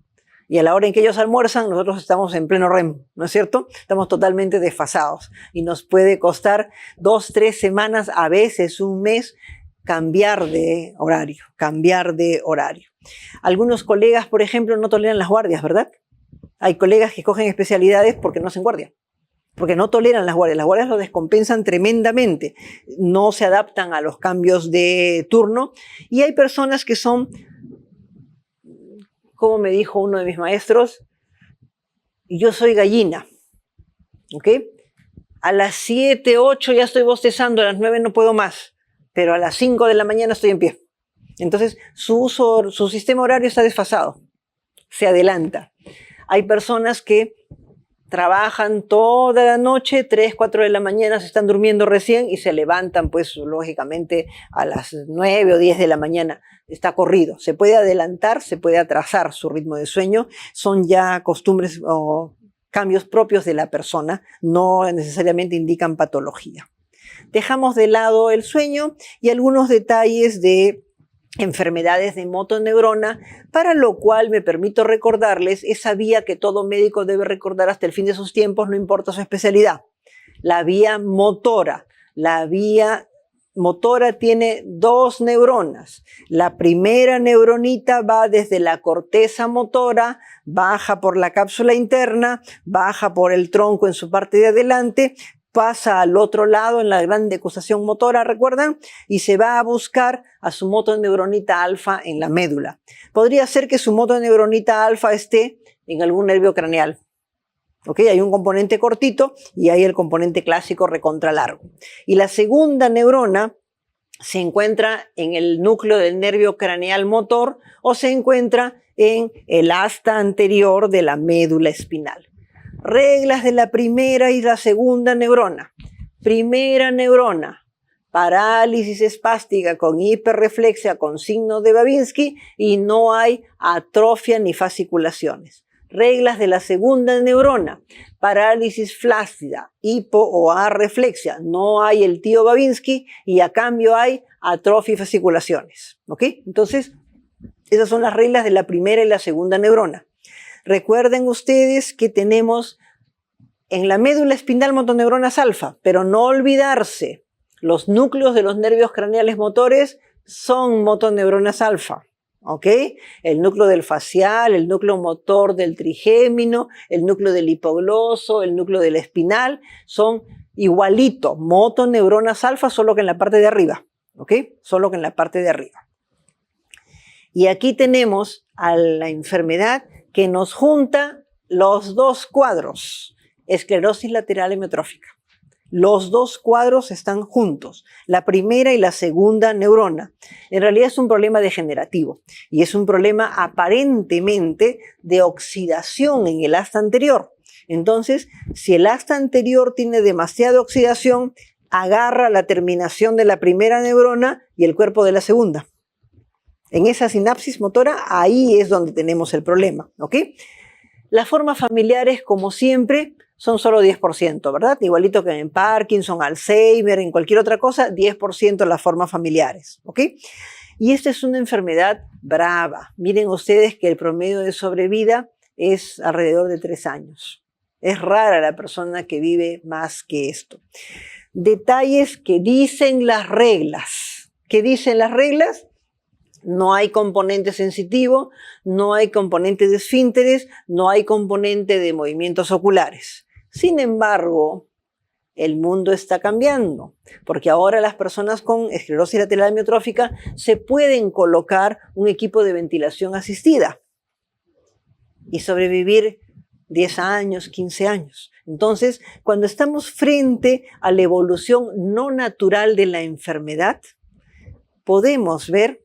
Y a la hora en que ellos almuerzan, nosotros estamos en pleno REM, ¿no es cierto? Estamos totalmente desfasados. Y nos puede costar 2, 3 semanas, a veces un mes, cambiar de horario, Algunos colegas, por ejemplo, no toleran las guardias, ¿verdad? Hay colegas que cogen especialidades porque no hacen guardia, porque no toleran las guardias lo descompensan tremendamente, no se adaptan a los cambios de turno y hay personas que son, como me dijo uno de mis maestros, yo soy gallina, ¿ok? A las 7, 8 ya estoy bostezando, a las 9 no puedo más, pero a las 5 de la mañana estoy en pie. Entonces su sistema horario está desfasado, se adelanta. Hay personas que trabajan toda la noche, 3, 4 de la mañana, se están durmiendo recién y se levantan, pues, lógicamente, a las 9 o 10 de la mañana. Está corrido. Se puede adelantar, se puede atrasar su ritmo de sueño. Son ya costumbres o cambios propios de la persona, no necesariamente indican patología. Dejamos de lado el sueño y algunos detalles de enfermedades de motoneurona, para lo cual me permito recordarles esa vía que todo médico debe recordar hasta el fin de sus tiempos, no importa su especialidad. La vía motora. La vía motora tiene 2 neuronas. La primera neuronita va desde la corteza motora, baja por la cápsula interna, baja por el tronco en su parte de adelante, pasa al otro lado en la gran decusación motora, ¿recuerdan? Y se va a buscar a su motoneuronita alfa en la médula. Podría ser que su motoneuronita alfa esté en algún nervio craneal. ¿Ok? Hay un componente cortito y hay el componente clásico recontra largo. Y la segunda neurona se encuentra en el núcleo del nervio craneal motor o se encuentra en el asta anterior de la médula espinal. Reglas de la primera y la segunda neurona. Primera neurona, parálisis espástica con hiperreflexia con signo de Babinski y no hay atrofia ni fasciculaciones. Reglas de la segunda neurona, parálisis flácida, hipo o arreflexia, no hay el tío Babinski y a cambio hay atrofia y fasciculaciones. ¿Ok? Entonces, esas son las reglas de la primera y la segunda neurona. Recuerden ustedes que tenemos en la médula espinal motoneuronas alfa, pero no olvidarse, los núcleos de los nervios craneales motores son motoneuronas alfa, ¿ok? El núcleo del facial, el núcleo motor del trigémino, el núcleo del hipogloso, el núcleo del espinal, son igualito, motoneuronas alfa, solo que en la parte de arriba, ¿ok? Solo que en la parte de arriba. Y aquí tenemos a la enfermedad que nos junta los 2 cuadros, esclerosis lateral hemiotrófica. Los 2 cuadros están juntos, la primera y la segunda neurona. En realidad es un problema degenerativo y es un problema aparentemente de oxidación en el asta anterior. Entonces, si el asta anterior tiene demasiada oxidación, agarra la terminación de la primera neurona y el cuerpo de la segunda. En esa sinapsis motora, ahí es donde tenemos el problema, ¿ok? Las formas familiares, como siempre, son solo 10%, ¿verdad? Igualito que en Parkinson, Alzheimer, en cualquier otra cosa, 10% las formas familiares, ¿ok? Y esta es una enfermedad brava. Miren ustedes que el promedio de sobrevida es alrededor de 3 años. Es rara la persona que vive más que esto. detalles que dicen las reglas. ¿Qué dicen las reglas? No hay componente sensitivo, no hay componente de esfínteres, no hay componente de movimientos oculares. Sin embargo, el mundo está cambiando, porque ahora las personas con esclerosis lateral amiotrófica se pueden colocar un equipo de ventilación asistida y sobrevivir 10 años, 15 años. Entonces, cuando estamos frente a la evolución no natural de la enfermedad, podemos ver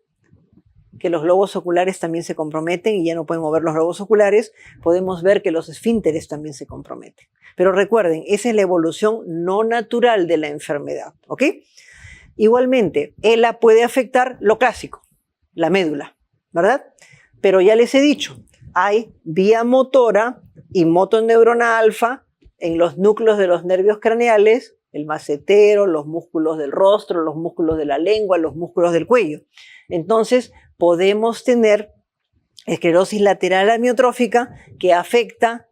que los globos oculares también se comprometen y ya no pueden mover los globos oculares. Podemos ver que los esfínteres también se comprometen. Pero recuerden, esa es la evolución no natural de la enfermedad, ¿ok? Igualmente, ELA puede afectar lo clásico, la médula, ¿verdad? Pero ya les he dicho, hay vía motora y motoneurona alfa en los núcleos de los nervios craneales, el macetero, los músculos del rostro, los músculos de la lengua, los músculos del cuello. Entonces, podemos tener esclerosis lateral amiotrófica que afecta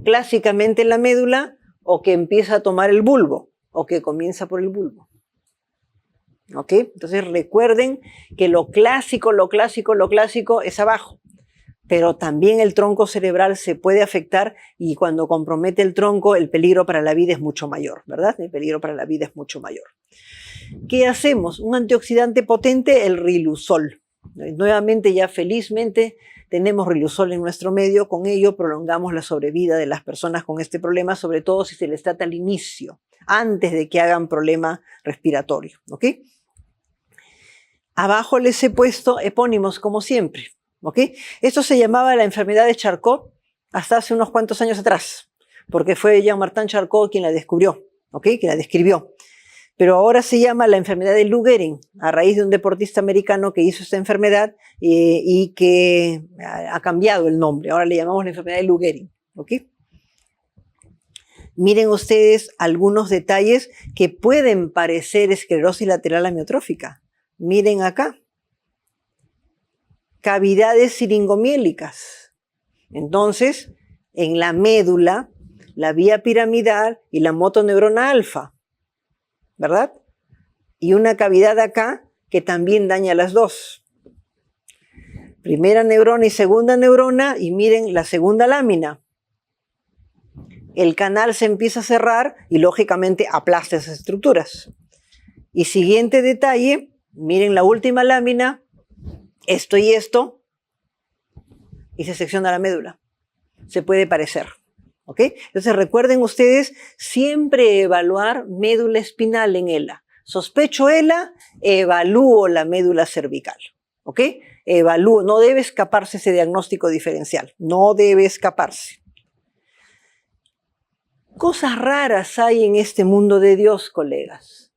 clásicamente la médula o que empieza a tomar el bulbo o que comienza por el bulbo. ¿Ok? Entonces recuerden que lo clásico es abajo, pero también el tronco cerebral se puede afectar y cuando compromete el tronco el peligro para la vida es mucho mayor, ¿verdad? El peligro para la vida es mucho mayor. ¿Qué hacemos? Un antioxidante potente, el riluzol. Nuevamente ya felizmente tenemos riluzol en nuestro medio, con ello prolongamos la sobrevida de las personas con este problema, sobre todo si se les trata al inicio, antes de que hagan problema respiratorio, ¿ok? Abajo les he puesto epónimos como siempre, ¿ok? Esto se llamaba la enfermedad de Charcot hasta hace unos cuantos años atrás, porque fue Jean-Martin Charcot quien la descubrió, ¿ok? Quien la describió. Pero ahora se llama la enfermedad de Lou Gehrig, a raíz de un deportista americano que hizo esta enfermedad y que ha cambiado el nombre. Ahora le llamamos la enfermedad de Lou Gehrig, ¿ok? Miren ustedes algunos detalles que pueden parecer esclerosis lateral amiotrófica. Miren acá. Cavidades siringomiélicas. Entonces, en la médula, la vía piramidal y la motoneurona alfa, ¿verdad? Y una cavidad acá que también daña las dos. Primera neurona y segunda neurona, y miren la segunda lámina. El canal se empieza a cerrar y lógicamente aplasta esas estructuras. Y siguiente detalle, miren la última lámina, esto y esto, y se secciona la médula. Se puede parecer. ¿Ok? Entonces recuerden ustedes siempre evaluar médula espinal en ELA. Sospecho ELA, evalúo la médula cervical. ¿Ok? Evalúo, no debe escaparse ese diagnóstico diferencial. No debe escaparse. Cosas raras hay en este mundo de Dios, colegas.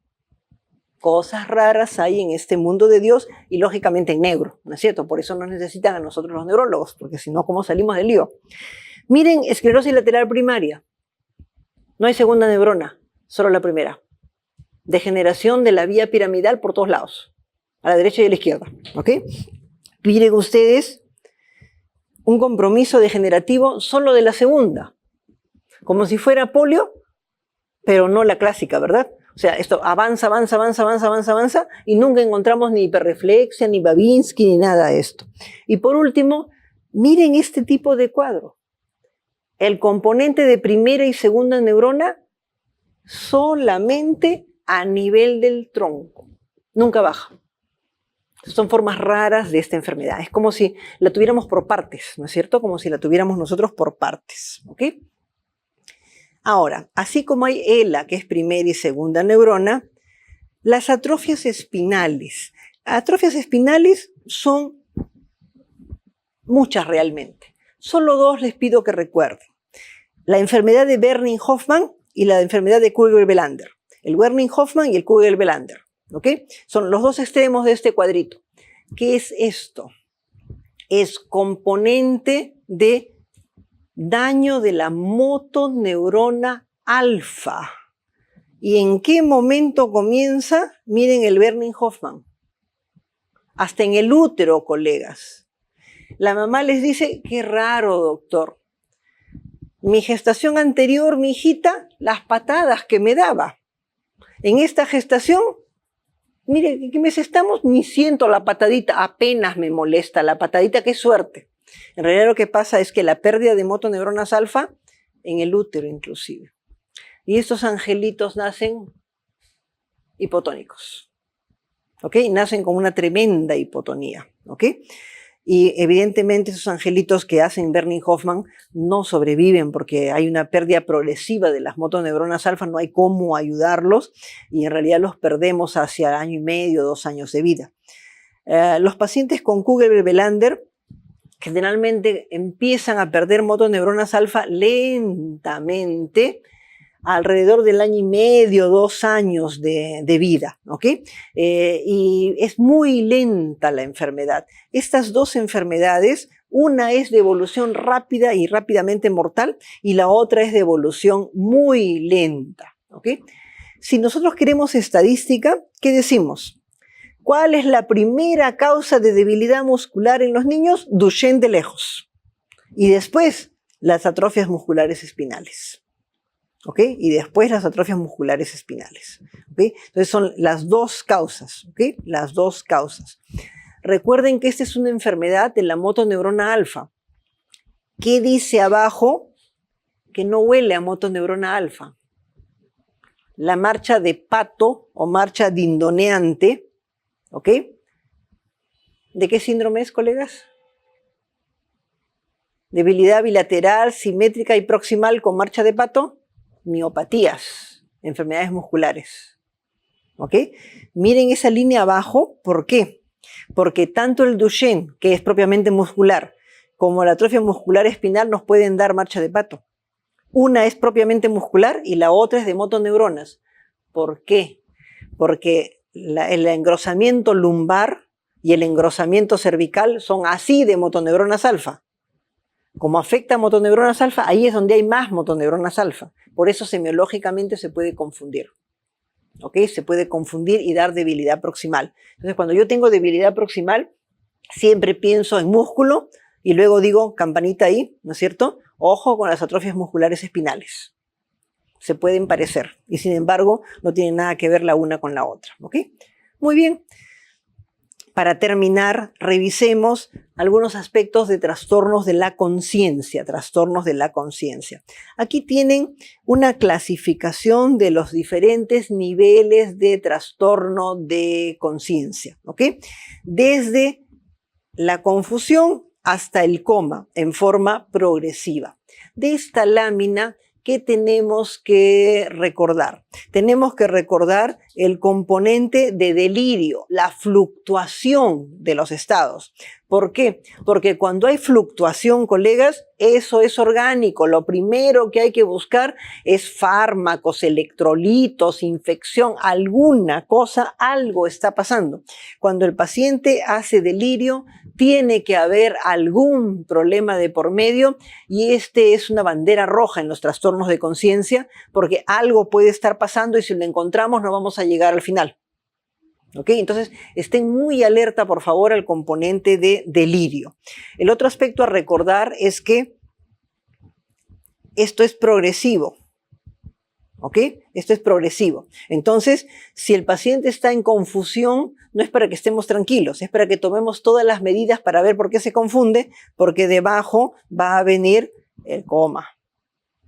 Cosas raras hay en este mundo de Dios y lógicamente en negro, ¿no es cierto? Por eso nos necesitan a nosotros los neurólogos, porque si no, ¿cómo salimos del lío? Miren, esclerosis lateral primaria. No hay segunda neurona, solo la primera. Degeneración de la vía piramidal por todos lados, a la derecha y a la izquierda. ¿Ok? Miren ustedes un compromiso degenerativo solo de la segunda. Como si fuera polio, pero no la clásica, ¿verdad? O sea, esto avanza y nunca encontramos ni hiperreflexia, ni Babinski, ni nada de esto. Y por último, miren este tipo de cuadro. El componente de primera y segunda neurona solamente a nivel del tronco, nunca baja. Son formas raras de esta enfermedad. Es como si la tuviéramos por partes, ¿no es cierto? Como si la tuviéramos nosotros por partes, ¿ok? Ahora, así como hay ELA, que es primera y segunda neurona, las atrofias espinales. Atrofias espinales son muchas realmente. Solo dos les pido que recuerden. La enfermedad de Werning-Hoffmann y la enfermedad de Creuger-Belander. El Werning-Hoffmann y el Creuger-Belander. ¿Ok? Son los dos extremos de este cuadrito. ¿Qué es esto? Es componente de daño de la motoneurona alfa. ¿Y en qué momento comienza? Miren el Werning-Hoffmann. Hasta en el útero, colegas. La mamá les dice, qué raro, doctor. Mi gestación anterior, mi hijita, las patadas que me daba. En esta gestación, mire, ¿qué mes estamos? Ni siento la patadita, apenas me molesta la patadita, qué suerte. En realidad lo que pasa es que la pérdida de motoneuronas alfa en el útero inclusive. Y estos angelitos nacen hipotónicos, ¿ok? Nacen con una tremenda hipotonía, ¿ok? Y evidentemente esos angelitos que hacen Bernie Hoffman no sobreviven porque hay una pérdida progresiva de las motoneuronas alfa, no hay cómo ayudarlos y en realidad los perdemos hacia año y medio, 2 años de vida. Los pacientes con Kugelberg-Belander generalmente empiezan a perder motoneuronas alfa lentamente, alrededor del año y medio, 2 años de vida, ¿ok? Y es muy lenta la enfermedad. Estas dos enfermedades, una es de evolución rápida y rápidamente mortal, y la otra es de evolución muy lenta, ¿ok? Si nosotros queremos estadística, ¿qué decimos? ¿Cuál es la primera causa de debilidad muscular en los niños? Duchenne de lejos. Y después, las atrofias musculares espinales. ¿Ok? Y después las atrofias musculares espinales. ¿Ok? Entonces son las dos causas. ¿Ok? Las dos causas. Recuerden que esta es una enfermedad de la motoneurona alfa. ¿Qué dice abajo? Que no huele a motoneurona alfa. La marcha de pato o marcha dindoneante. ¿Ok? ¿De qué síndrome es, colegas? Debilidad bilateral, simétrica y proximal con marcha de pato. Miopatías, enfermedades musculares. ¿Ok? Miren esa línea abajo. ¿Por qué? Porque tanto el Duchenne, que es propiamente muscular, como la atrofia muscular espinal nos pueden dar marcha de pato. Una es propiamente muscular y la otra es de motoneuronas. ¿Por qué? Porque el engrosamiento lumbar y el engrosamiento cervical son así de motoneuronas alfa. Como afecta a motoneuronas alfa, ahí es donde hay más motoneuronas alfa. Por eso semiológicamente se puede confundir. ¿Ok? Se puede confundir y dar debilidad proximal. Entonces, cuando yo tengo debilidad proximal, siempre pienso en músculo y luego digo, campanita ahí, ¿no es cierto? Ojo con las atrofias musculares espinales. Se pueden parecer y sin embargo no tienen nada que ver la una con la otra. ¿Ok? Muy bien. Para terminar, revisemos algunos aspectos de trastornos de la conciencia, Aquí tienen una clasificación de los diferentes niveles de trastorno de conciencia, ¿ok? Desde la confusión hasta el coma, en forma progresiva. De esta lámina, ¿qué tenemos que recordar? Tenemos que recordar el componente de delirio, la fluctuación de los estados. ¿Por qué? Porque cuando hay fluctuación, colegas, eso es orgánico. Lo primero que hay que buscar es fármacos, electrolitos, infección, alguna cosa, algo está pasando. Cuando el paciente hace delirio, tiene que haber algún problema de por medio y este es una bandera roja en los trastornos de conciencia porque algo puede estar pasando y si lo encontramos no vamos a llegar al final. ¿Ok? Entonces, estén muy alerta, por favor, al componente de delirio. El otro aspecto a recordar es que esto es progresivo. ¿Ok? Esto es progresivo. Entonces, si el paciente está en confusión, no es para que estemos tranquilos, es para que tomemos todas las medidas para ver por qué se confunde, porque debajo va a venir el coma.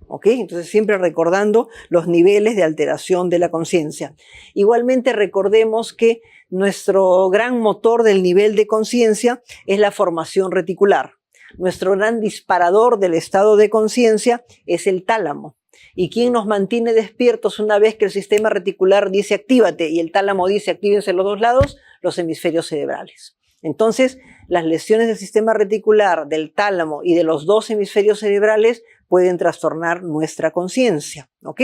¿Ok? Entonces, siempre recordando los niveles de alteración de la conciencia. Igualmente, recordemos que nuestro gran motor del nivel de conciencia es la formación reticular. Nuestro gran disparador del estado de conciencia es el tálamo. ¿Y quién nos mantiene despiertos una vez que el sistema reticular dice actívate y el tálamo dice actívense los dos lados? Los hemisferios cerebrales. Entonces, las lesiones del sistema reticular, del tálamo y de los dos hemisferios cerebrales pueden trastornar nuestra conciencia, ¿ok?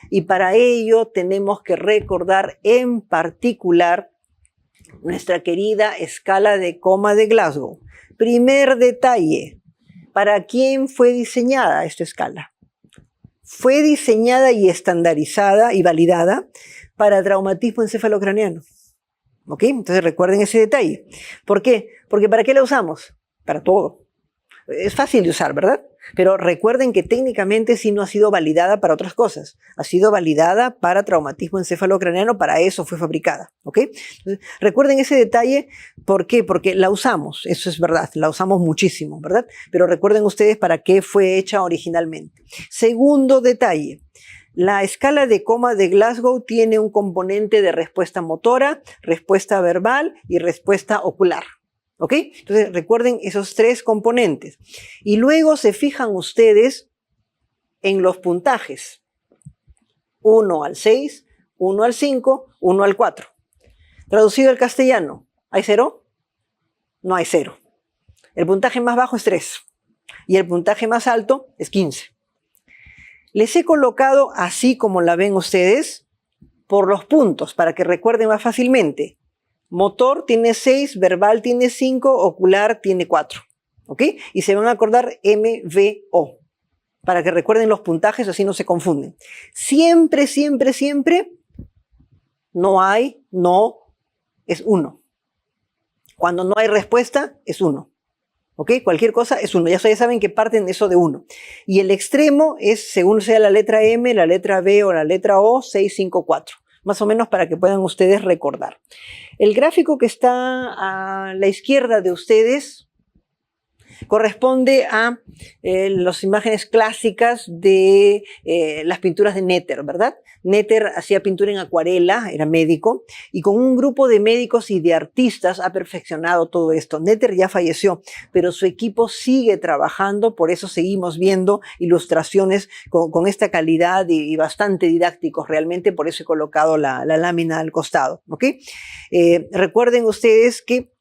Y para ello tenemos que recordar en particular nuestra querida escala de coma de Glasgow. Primer detalle, ¿para quién fue diseñada esta escala? Fue diseñada y estandarizada y validada para traumatismo encefalocraneano. ¿Ok? Entonces recuerden ese detalle. ¿Por qué? Porque ¿para qué la usamos? Para todo. Es fácil de usar, ¿verdad? Pero recuerden que técnicamente sí no ha sido validada para otras cosas. Ha sido validada para traumatismo encefalocraneano, para eso fue fabricada, ¿ok? Entonces, recuerden ese detalle, ¿por qué? Porque la usamos, eso es verdad, la usamos muchísimo, ¿verdad? Pero recuerden ustedes para qué fue hecha originalmente. Segundo detalle. La escala de coma de Glasgow tiene un componente de respuesta motora, respuesta verbal y respuesta ocular. ¿Ok? Entonces recuerden esos tres componentes. Y luego se fijan ustedes en los puntajes. 1 al 6, 1 al 5, 1 al 4. Traducido al castellano, ¿hay 0? No hay 0. El puntaje más bajo es 3 y el puntaje más alto es 15. Les he colocado así como la ven ustedes por los puntos para que recuerden más fácilmente. Motor tiene 6, verbal tiene 5, ocular tiene 4. ¿Ok? Y se van a acordar MVO para que recuerden los puntajes, así no se confunden. Siempre, siempre, siempre no hay, no es 1. Cuando no hay respuesta es 1. ¿Ok? Cualquier cosa es 1. Ya saben que parten eso de 1. Y el extremo es, según sea la letra M, la letra B o la letra O, 6, 5, 4. Más o menos para que puedan ustedes recordar. El gráfico que está a la izquierda de ustedes corresponde a las imágenes clásicas de las pinturas de Netter, ¿verdad? Netter hacía pintura en acuarela, era médico, y con un grupo de médicos y de artistas ha perfeccionado todo esto. Netter ya falleció, pero su equipo sigue trabajando, por eso seguimos viendo ilustraciones con esta calidad y bastante didácticos realmente, por eso he colocado la lámina al costado, ¿ok? Recuerden ustedes que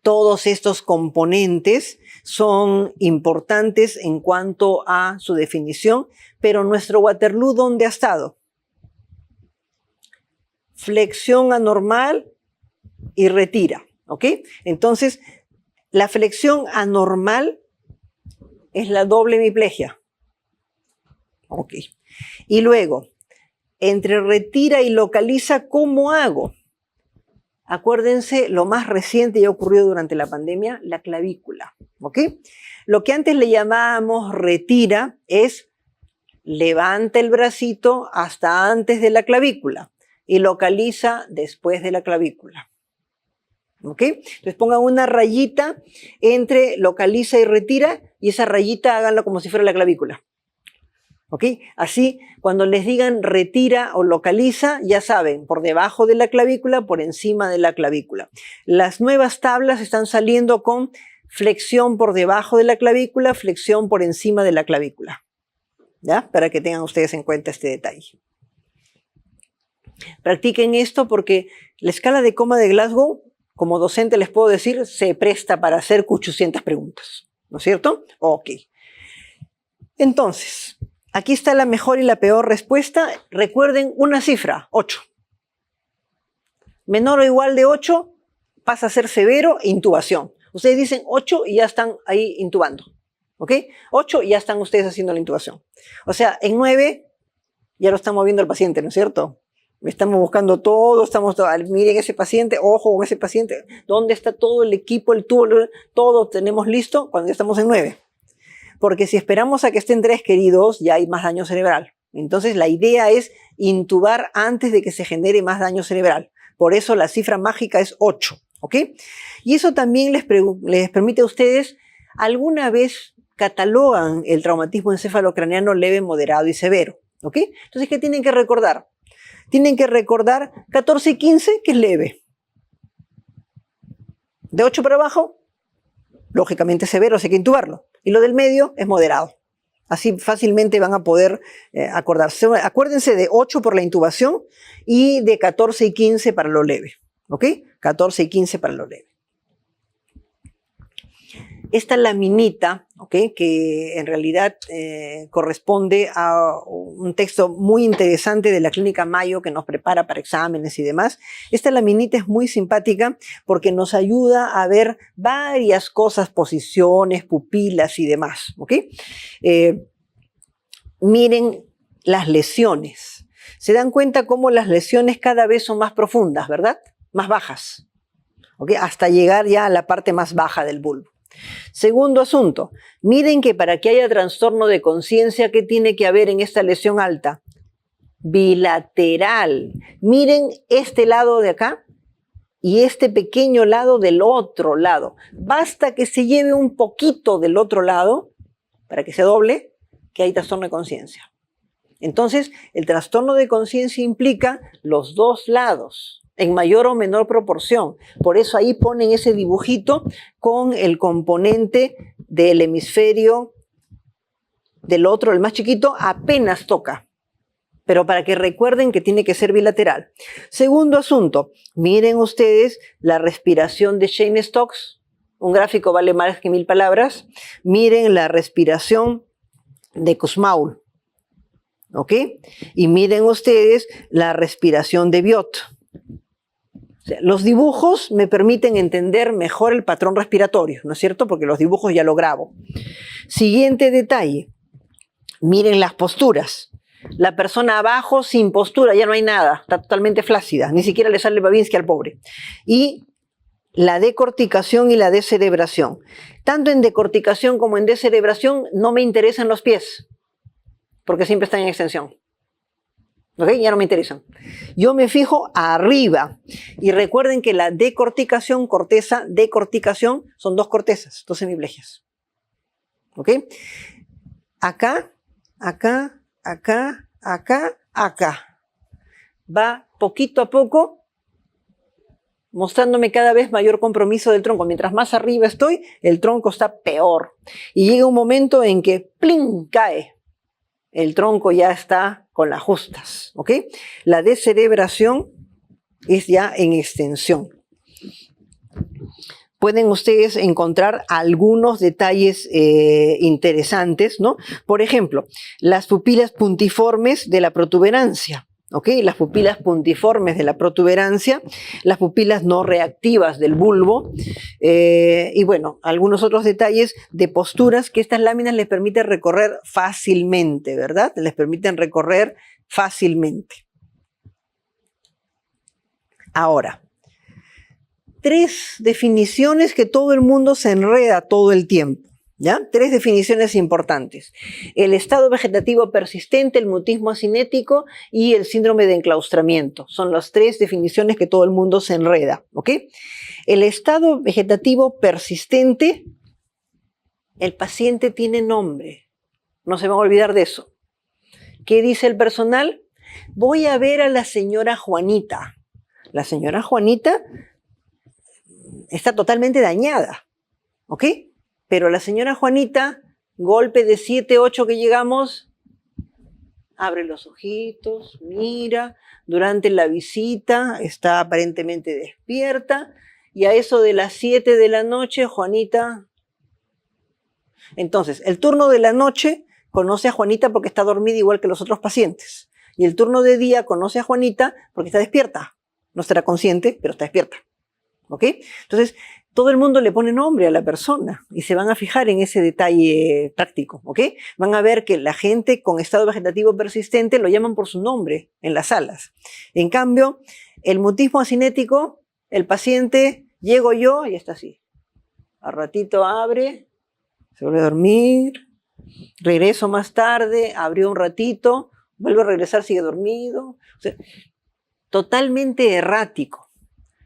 todos estos componentes son importantes en cuanto a su definición, pero nuestro Waterloo, ¿dónde ha estado? Flexión anormal y retira, ¿ok? Entonces, la flexión anormal es la doble hemiplegia, ¿ok? Y luego, entre retira y localiza, ¿cómo hago? Acuérdense, lo más reciente y ha ocurrido durante la pandemia, la clavícula, ¿ok? Lo que antes le llamábamos retira es levanta el bracito hasta antes de la clavícula y localiza después de la clavícula, ¿ok? Entonces pongan una rayita entre localiza y retira y esa rayita háganla como si fuera la clavícula. ¿Ok? Así, cuando les digan retira o localiza, ya saben, por debajo de la clavícula, por encima de la clavícula. Las nuevas tablas están saliendo con flexión por debajo de la clavícula, flexión por encima de la clavícula. ¿Ya? Para que tengan ustedes en cuenta este detalle. Practiquen esto porque la escala de coma de Glasgow, como docente les puedo decir, se presta para hacer 800 preguntas. ¿No es cierto? Ok. Entonces, aquí está la mejor y la peor respuesta. Recuerden una cifra, 8. Menor o igual de 8 pasa a ser severo e intubación. Ustedes dicen 8 y ya están ahí intubando. ¿Ok? 8 y ya están ustedes haciendo la intubación. O sea, en 9 ya lo están moviendo el paciente, ¿no es cierto? Estamos buscando todo, miren ese paciente, ojo con ese paciente. ¿Dónde está todo el equipo, el tubo? Todo tenemos listo cuando ya estamos en 9. Porque si esperamos a que estén 3, queridos, ya hay más daño cerebral. Entonces la idea es intubar antes de que se genere más daño cerebral. Por eso la cifra mágica es 8, ¿ok? Y eso también les permite a ustedes, alguna vez catalogan el traumatismo encefalocraneano leve, moderado y severo, ¿ok? Entonces, ¿qué tienen que recordar? Tienen que recordar 14 y 15, que es leve. De 8 para abajo, lógicamente severo, hay que intubarlo. Y lo del medio es moderado. Así fácilmente van a poder acordarse. Acuérdense de 8 por la intubación y de 14 y 15 para lo leve. ¿Ok? 14 y 15 para lo leve. Esta laminita, ¿ok?, que en realidad corresponde a un texto muy interesante de la Clínica Mayo que nos prepara para exámenes y demás. Esta laminita es muy simpática porque nos ayuda a ver varias cosas, posiciones, pupilas y demás, ¿ok? Miren las lesiones. Se dan cuenta cómo las lesiones cada vez son más profundas, ¿verdad? Más bajas, ¿ok? Hasta llegar ya a la parte más baja del bulbo. Segundo asunto, miren que para que haya trastorno de conciencia, ¿qué tiene que haber en esta lesión alta? Bilateral. Miren este lado de acá y este pequeño lado del otro lado. Basta que se lleve un poquito del otro lado para que se doble, que hay trastorno de conciencia. Entonces, el trastorno de conciencia implica los dos lados, en mayor o menor proporción. Por eso ahí ponen ese dibujito con el componente del hemisferio del otro, el más chiquito, apenas toca. Pero para que recuerden que tiene que ser bilateral. Segundo asunto, miren ustedes la respiración de Shane Stokes. Un gráfico vale más que 1000 palabras. Miren la respiración de Kussmaul. ¿Ok? Y miren ustedes la respiración de Biot. O sea, los dibujos me permiten entender mejor el patrón respiratorio, ¿no es cierto? Porque los dibujos ya lo grabo. Siguiente detalle. Miren las posturas. La persona abajo sin postura, ya no hay nada, está totalmente flácida, ni siquiera le sale Babinski al pobre. Y la decorticación y la descerebración. Tanto en decorticación como en descerebración no me interesan los pies, porque siempre están en extensión. ¿Ok? Ya no me interesan. Yo me fijo arriba. Y recuerden que la decorticación, corteza, decorticación, son dos cortezas, dos hemiplegias. ¿Ok? Acá, acá, acá, acá, acá. Va poquito a poco mostrándome cada vez mayor compromiso del tronco. Mientras más arriba estoy, el tronco está peor. Y llega un momento en que ¡plin! Cae. El tronco ya está con las justas, ¿ok? La descerebración es ya en extensión. Pueden ustedes encontrar algunos detalles interesantes, ¿no? Por ejemplo, las pupilas puntiformes de la protuberancia, ¿ok? Las pupilas puntiformes de la protuberancia, las pupilas no reactivas del bulbo, y bueno, algunos otros detalles de posturas que estas láminas les permiten recorrer fácilmente, ¿verdad? Les permiten recorrer fácilmente. Ahora, 3 definiciones que todo el mundo se enreda todo el tiempo, ¿ya? 3 definiciones importantes. El estado vegetativo persistente, el mutismo acinético y el síndrome de enclaustramiento. Son las 3 definiciones que todo el mundo se enreda, ¿ok? El estado vegetativo persistente, el paciente tiene nombre. No se van a olvidar de eso. ¿Qué dice el personal? Voy a ver a la señora Juanita. La señora Juanita está totalmente dañada, ¿ok? Pero la señora Juanita, golpe de 7, 8 que llegamos, abre los ojitos, mira, durante la visita está aparentemente despierta y a eso de las 7 de la noche, Juanita... Entonces, el turno de la noche conoce a Juanita porque está dormida igual que los otros pacientes y el turno de día conoce a Juanita porque está despierta. No estará consciente, pero está despierta. ¿Ok? Entonces, todo el mundo le pone nombre a la persona y se van a fijar en ese detalle práctico. ¿Ok? Van a ver que la gente con estado vegetativo persistente lo llaman por su nombre en las salas. En cambio, el mutismo acinético, el paciente, llego yo y está así. Al ratito abre, se vuelve a dormir, regreso más tarde, abrió un ratito, vuelve a regresar, sigue dormido. O sea, totalmente errático.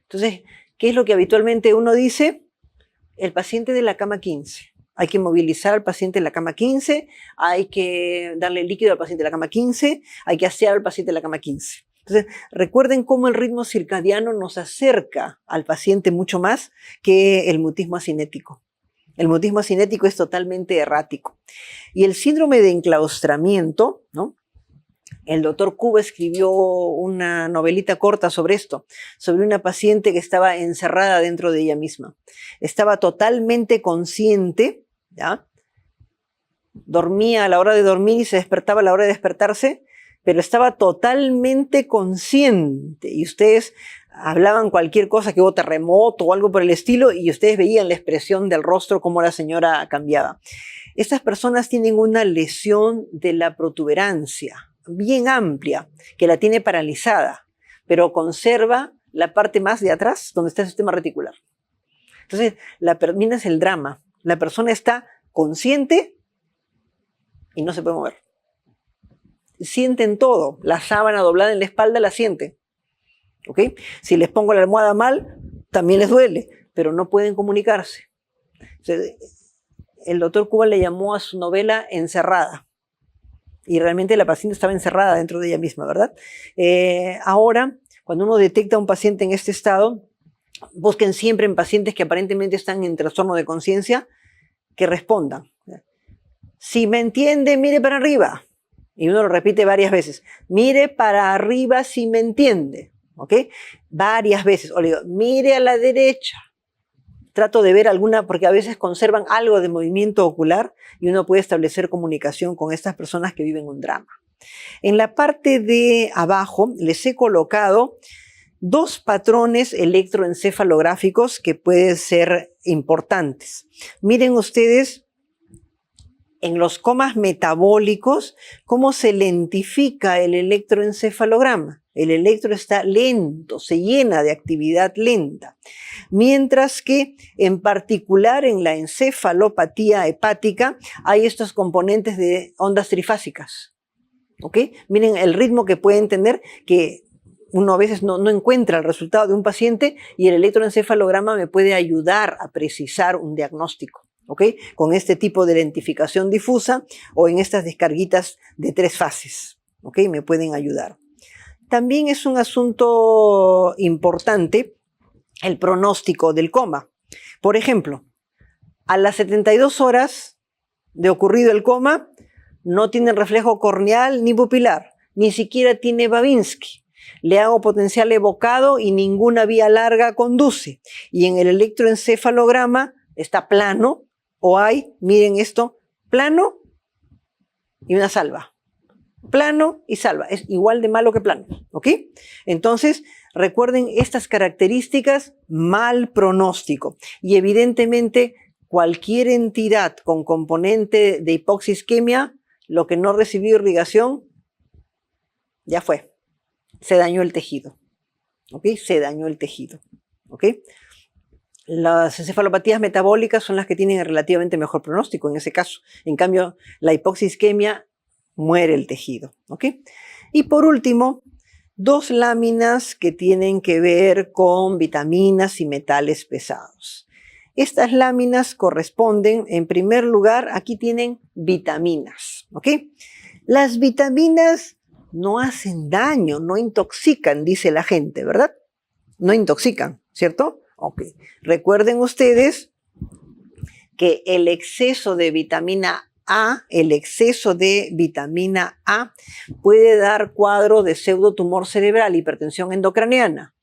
Entonces, ¿qué es lo que habitualmente uno dice? El paciente de la cama 15. Hay que movilizar al paciente de la cama 15, hay que darle líquido al paciente de la cama 15, hay que asear al paciente de la cama 15. Entonces, recuerden cómo el ritmo circadiano nos acerca al paciente mucho más que el mutismo acinético. El mutismo acinético es totalmente errático. Y el síndrome de enclaustramiento, ¿no? El doctor Cuba escribió una novelita corta sobre esto, sobre una paciente que estaba encerrada dentro de ella misma. Estaba totalmente consciente, ¿ya? Dormía a la hora de dormir y se despertaba a la hora de despertarse, pero estaba totalmente consciente. Y ustedes hablaban cualquier cosa, que hubo terremoto o algo por el estilo, y ustedes veían la expresión del rostro, cómo la señora cambiaba. Estas personas tienen una lesión de la protuberancia bien amplia, que la tiene paralizada, pero conserva la parte más de atrás, donde está el sistema reticular. Entonces, la permina es el drama, La persona está consciente y no se puede mover. Sienten todo. La sábana doblada en la espalda la sienten. ¿Ok? Si les pongo la almohada mal, también les duele, pero no pueden comunicarse. O sea, el doctor Cuba le llamó a su novela Encerrada. Y realmente la paciente estaba encerrada dentro de ella misma, ¿verdad? Ahora, cuando uno detecta a un paciente en este estado, busquen siempre en pacientes que aparentemente están en trastorno de conciencia, que respondan. Si me entiende, mire para arriba. Y uno lo repite varias veces. Mire para arriba si me entiende. ¿Ok? Varias veces. O le digo, mire a la derecha. Trato de ver alguna, porque a veces conservan algo de movimiento ocular y uno puede establecer comunicación con estas personas que viven un drama. En la parte de abajo les he colocado 2 patrones electroencefalográficos que pueden ser importantes. Miren ustedes en los comas metabólicos cómo se lentifica el electroencefalograma. El electro está lento, se llena de actividad lenta. Mientras que, en particular, en la encefalopatía hepática, hay estos componentes de ondas trifásicas. ¿Ok? Miren el ritmo que pueden tener, que uno a veces no encuentra el resultado de un paciente y el electroencefalograma me puede ayudar a precisar un diagnóstico. ¿Ok? Con este tipo de lentificación difusa o en estas descarguitas de 3 fases. ¿Ok? Me pueden ayudar. También es un asunto importante el pronóstico del coma. Por ejemplo, a las 72 horas de ocurrido el coma, no tiene reflejo corneal ni pupilar, ni siquiera tiene Babinski. Le hago potencial evocado y ninguna vía larga conduce. Y en el electroencefalograma está plano, o hay, miren esto, plano y una salva. Plano y salva, es igual de malo que plano, ¿ok? Entonces, recuerden estas características, mal pronóstico. Y evidentemente, cualquier entidad con componente de hipoxisquemia, lo que no recibió irrigación, ya fue. Se dañó el tejido, ¿ok? Se dañó el tejido, ¿ok? Las encefalopatías metabólicas son las que tienen relativamente mejor pronóstico en ese caso. En cambio, la hipoxisquemia muere el tejido, ¿ok? Y por último, 2 láminas que tienen que ver con vitaminas y metales pesados. Estas láminas corresponden, en primer lugar, aquí tienen vitaminas, ¿ok? Las vitaminas no hacen daño, no intoxican, dice la gente, ¿verdad? No intoxican, ¿cierto? Ok. Recuerden ustedes que el exceso de vitamina A, puede dar cuadro de pseudotumor cerebral, hipertensión endocraniana.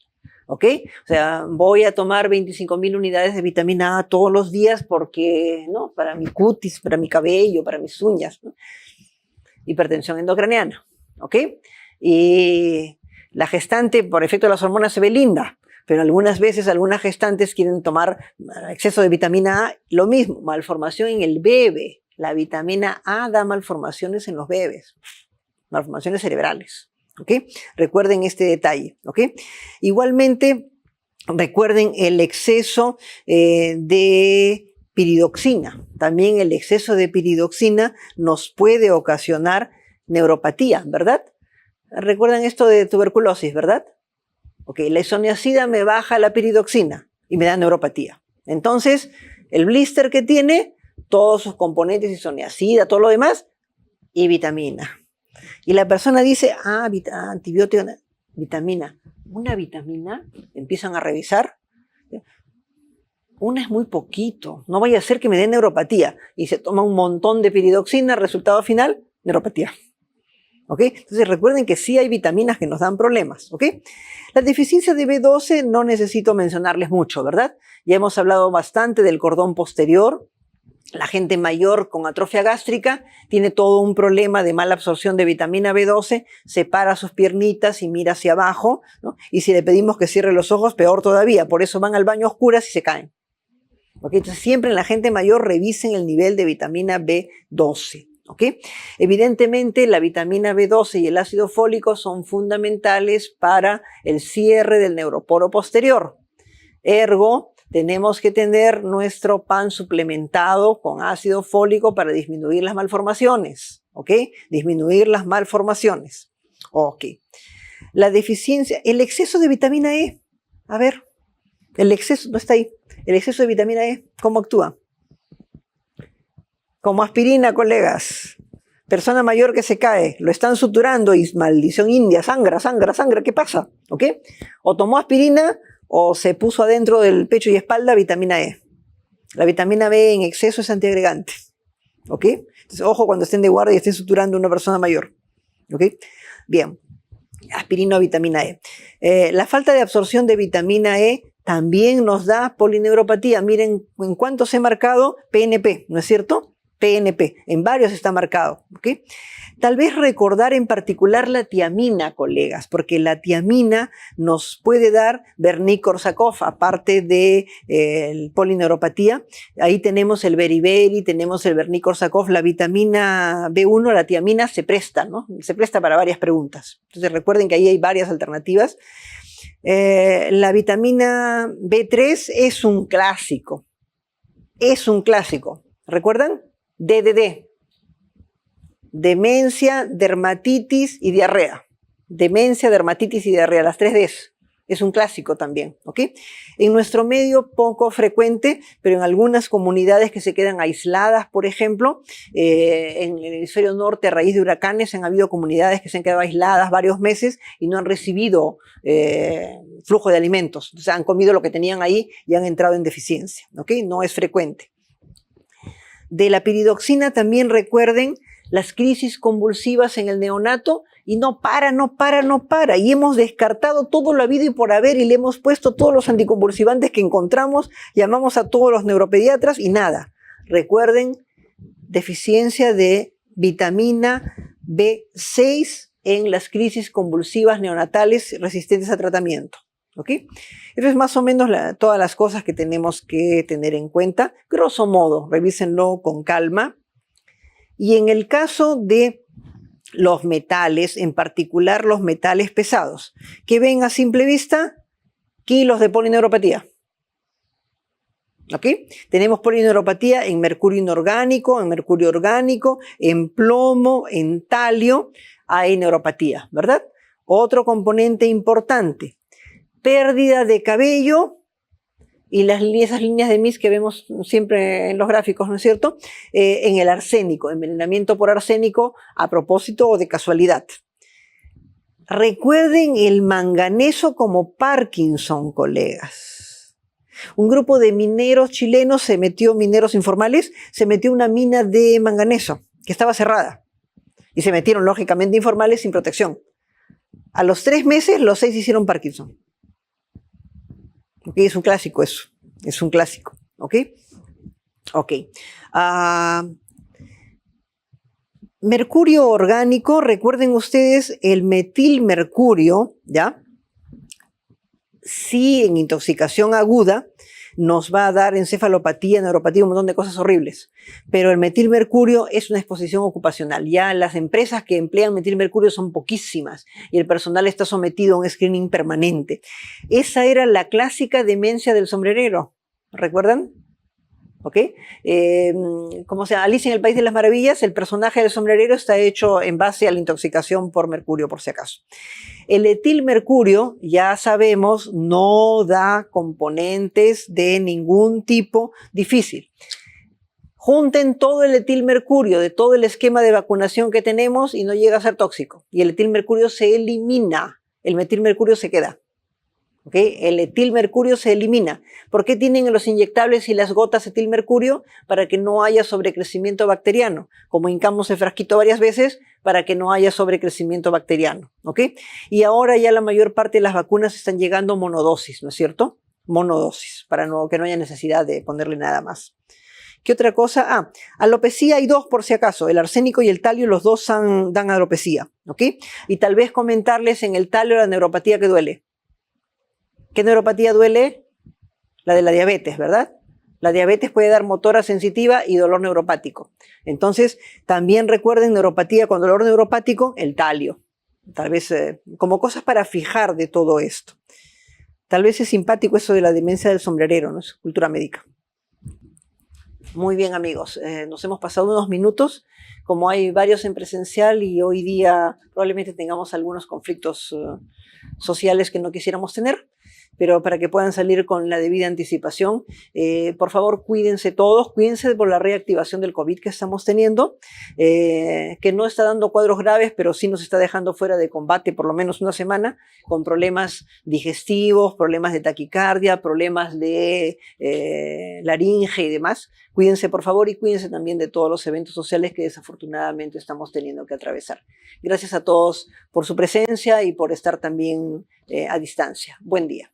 ¿Ok? O sea, voy a tomar 25.000 unidades de vitamina A todos los días porque, ¿no? Para mi cutis, para mi cabello, para mis uñas, ¿no? Hipertensión endocraniana. ¿Ok? Y la gestante, por efecto de las hormonas, se ve linda. Pero algunas veces, algunas gestantes quieren tomar exceso de vitamina A. Lo mismo, malformación en el bebé. La vitamina A da malformaciones en los bebés, malformaciones cerebrales, ¿ok? Recuerden este detalle, ¿ok? Igualmente, recuerden el exceso de piridoxina. También el exceso de piridoxina nos puede ocasionar neuropatía, ¿verdad? Recuerdan esto de tuberculosis, ¿verdad? Ok, la isoniazida me baja la piridoxina y me da neuropatía. Entonces, el blister que tiene, todos sus componentes, isoniazida, todo lo demás, y vitamina. Y la persona dice, antibiótico, vitamina. ¿Una vitamina? Empiezan a revisar. Una es muy poquito, no vaya a ser que me dé neuropatía. Y se toma un montón de piridoxina, resultado final, neuropatía. ¿Ok? Entonces recuerden que sí hay vitaminas que nos dan problemas, ¿ok? La deficiencia de B12 no necesito mencionarles mucho, ¿verdad? Ya hemos hablado bastante del cordón posterior. La gente mayor con atrofia gástrica tiene todo un problema de mala absorción de vitamina B12, separa sus piernitas y mira hacia abajo, ¿no? Y si le pedimos que cierre los ojos, peor todavía, por eso van al baño a oscuras y se caen. ¿Ok? Entonces siempre en la gente mayor revisen el nivel de vitamina B12. ¿Ok? Evidentemente la vitamina B12 y el ácido fólico son fundamentales para el cierre del neuroporo posterior. Ergo, tenemos que tener nuestro pan suplementado con ácido fólico para disminuir las malformaciones, ¿ok? Disminuir las malformaciones, ok. La deficiencia, el exceso de vitamina E, a ver, el exceso, no está ahí, el exceso de vitamina E, ¿cómo actúa? Como aspirina, colegas. Persona mayor que se cae, lo están suturando y maldición india, sangra, sangra, sangra, ¿qué pasa? ¿Ok? O tomó aspirina o se puso adentro del pecho y espalda vitamina E. La vitamina B en exceso es antiagregante. ¿Ok? Entonces, ojo cuando estén de guardia y estén suturando a una persona mayor. ¿Ok? Bien. Aspirina o vitamina E. La falta de absorción de vitamina E también nos da polineuropatía. Miren en cuántos he marcado PNP, ¿no es cierto? PNP, en varios está marcado, ¿ok? Tal vez recordar en particular la tiamina, colegas, porque la tiamina nos puede dar Wernicke-Korsakoff, aparte de polineuropatía. Ahí tenemos el beriberi, tenemos el Wernicke-Korsakoff, la vitamina B1, la tiamina se presta, ¿no? Se presta para varias preguntas. Entonces recuerden que ahí hay varias alternativas. La vitamina B3 es un clásico. Es un clásico. ¿Recuerdan? DDD, demencia, dermatitis y diarrea. Demencia, dermatitis y diarrea, las 3 Ds. Es un clásico también, ¿ok? En nuestro medio poco frecuente, pero en algunas comunidades que se quedan aisladas, por ejemplo, en el hemisferio norte a raíz de huracanes han habido comunidades que se han quedado aisladas varios meses y no han recibido flujo de alimentos. O sea, han comido lo que tenían ahí y han entrado en deficiencia, ¿ok? No es frecuente. De la piridoxina también recuerden las crisis convulsivas en el neonato y no para. Y hemos descartado todo lo habido y por haber y le hemos puesto todos los anticonvulsivantes que encontramos, llamamos a todos los neuropediatras y nada. Recuerden, deficiencia de vitamina B6 en las crisis convulsivas neonatales resistentes a tratamiento. ¿Ok? Eso es más o menos todas las cosas que tenemos que tener en cuenta. Grosso modo, revísenlo con calma. Y en el caso de los metales, en particular los metales pesados, que ven a simple vista kilos de polineuropatía. ¿Ok? Tenemos polineuropatía en mercurio inorgánico, en mercurio orgánico, en plomo, en talio, hay neuropatía, ¿verdad? Otro componente importante. Pérdida de cabello y esas líneas de MIS que vemos siempre en los gráficos, ¿no es cierto? En el arsénico, envenenamiento por arsénico a propósito o de casualidad. Recuerden el manganeso como Parkinson, colegas. Un grupo de mineros chilenos mineros informales, se metió una mina de manganeso que estaba cerrada y se metieron lógicamente informales sin protección. A los 3 meses, los 6 hicieron Parkinson. Okay, es un clásico eso, es un clásico, ¿ok? Ok. Mercurio orgánico, recuerden ustedes el metilmercurio, ¿ya? Sí, en intoxicación aguda nos va a dar encefalopatía, neuropatía, un montón de cosas horribles. Pero el metilmercurio es una exposición ocupacional. Ya las empresas que emplean metilmercurio son poquísimas y el personal está sometido a un screening permanente. Esa era la clásica demencia del sombrerero. ¿Recuerdan? ¿Ok? Como se llama, Alicia en el País de las Maravillas, el personaje del sombrerero está hecho en base a la intoxicación por mercurio, por si acaso. El etilmercurio, ya sabemos, no da componentes de ningún tipo difícil. Junten todo el etilmercurio de todo el esquema de vacunación que tenemos y no llega a ser tóxico. Y el etilmercurio se elimina, el metilmercurio se queda. ¿Okay? El etilmercurio se elimina. ¿Por qué tienen en los inyectables y las gotas etilmercurio? Para que no haya sobrecrecimiento bacteriano. Como hincamos el frasquito varias veces, para que no haya sobrecrecimiento bacteriano. ¿Okay? Y ahora ya la mayor parte de las vacunas están llegando monodosis, ¿no es cierto? Monodosis, para que no haya necesidad de ponerle nada más. ¿Qué otra cosa? Alopecia hay 2 por si acaso, el arsénico y el talio, los dos dan alopecia. ¿Okay? Y tal vez comentarles en el talio la neuropatía que duele. ¿Qué neuropatía duele? La de la diabetes, ¿verdad? La diabetes puede dar motora sensitiva y dolor neuropático. Entonces, también recuerden neuropatía con dolor neuropático, el talio. Tal vez como cosas para fijar de todo esto. Tal vez es simpático eso de la demencia del sombrerero, ¿no? Es cultura médica. Muy bien, amigos. Nos hemos pasado unos minutos. Como hay varios en presencial y hoy día probablemente tengamos algunos conflictos sociales que no quisiéramos tener, pero para que puedan salir con la debida anticipación, por favor, cuídense todos, cuídense por la reactivación del COVID que estamos teniendo, que no está dando cuadros graves, pero sí nos está dejando fuera de combate por lo menos una semana, con problemas digestivos, problemas de taquicardia, problemas de laringe y demás. Cuídense, por favor, y cuídense también de todos los eventos sociales que desafortunadamente estamos teniendo que atravesar. Gracias a todos por su presencia y por estar también a distancia. Buen día.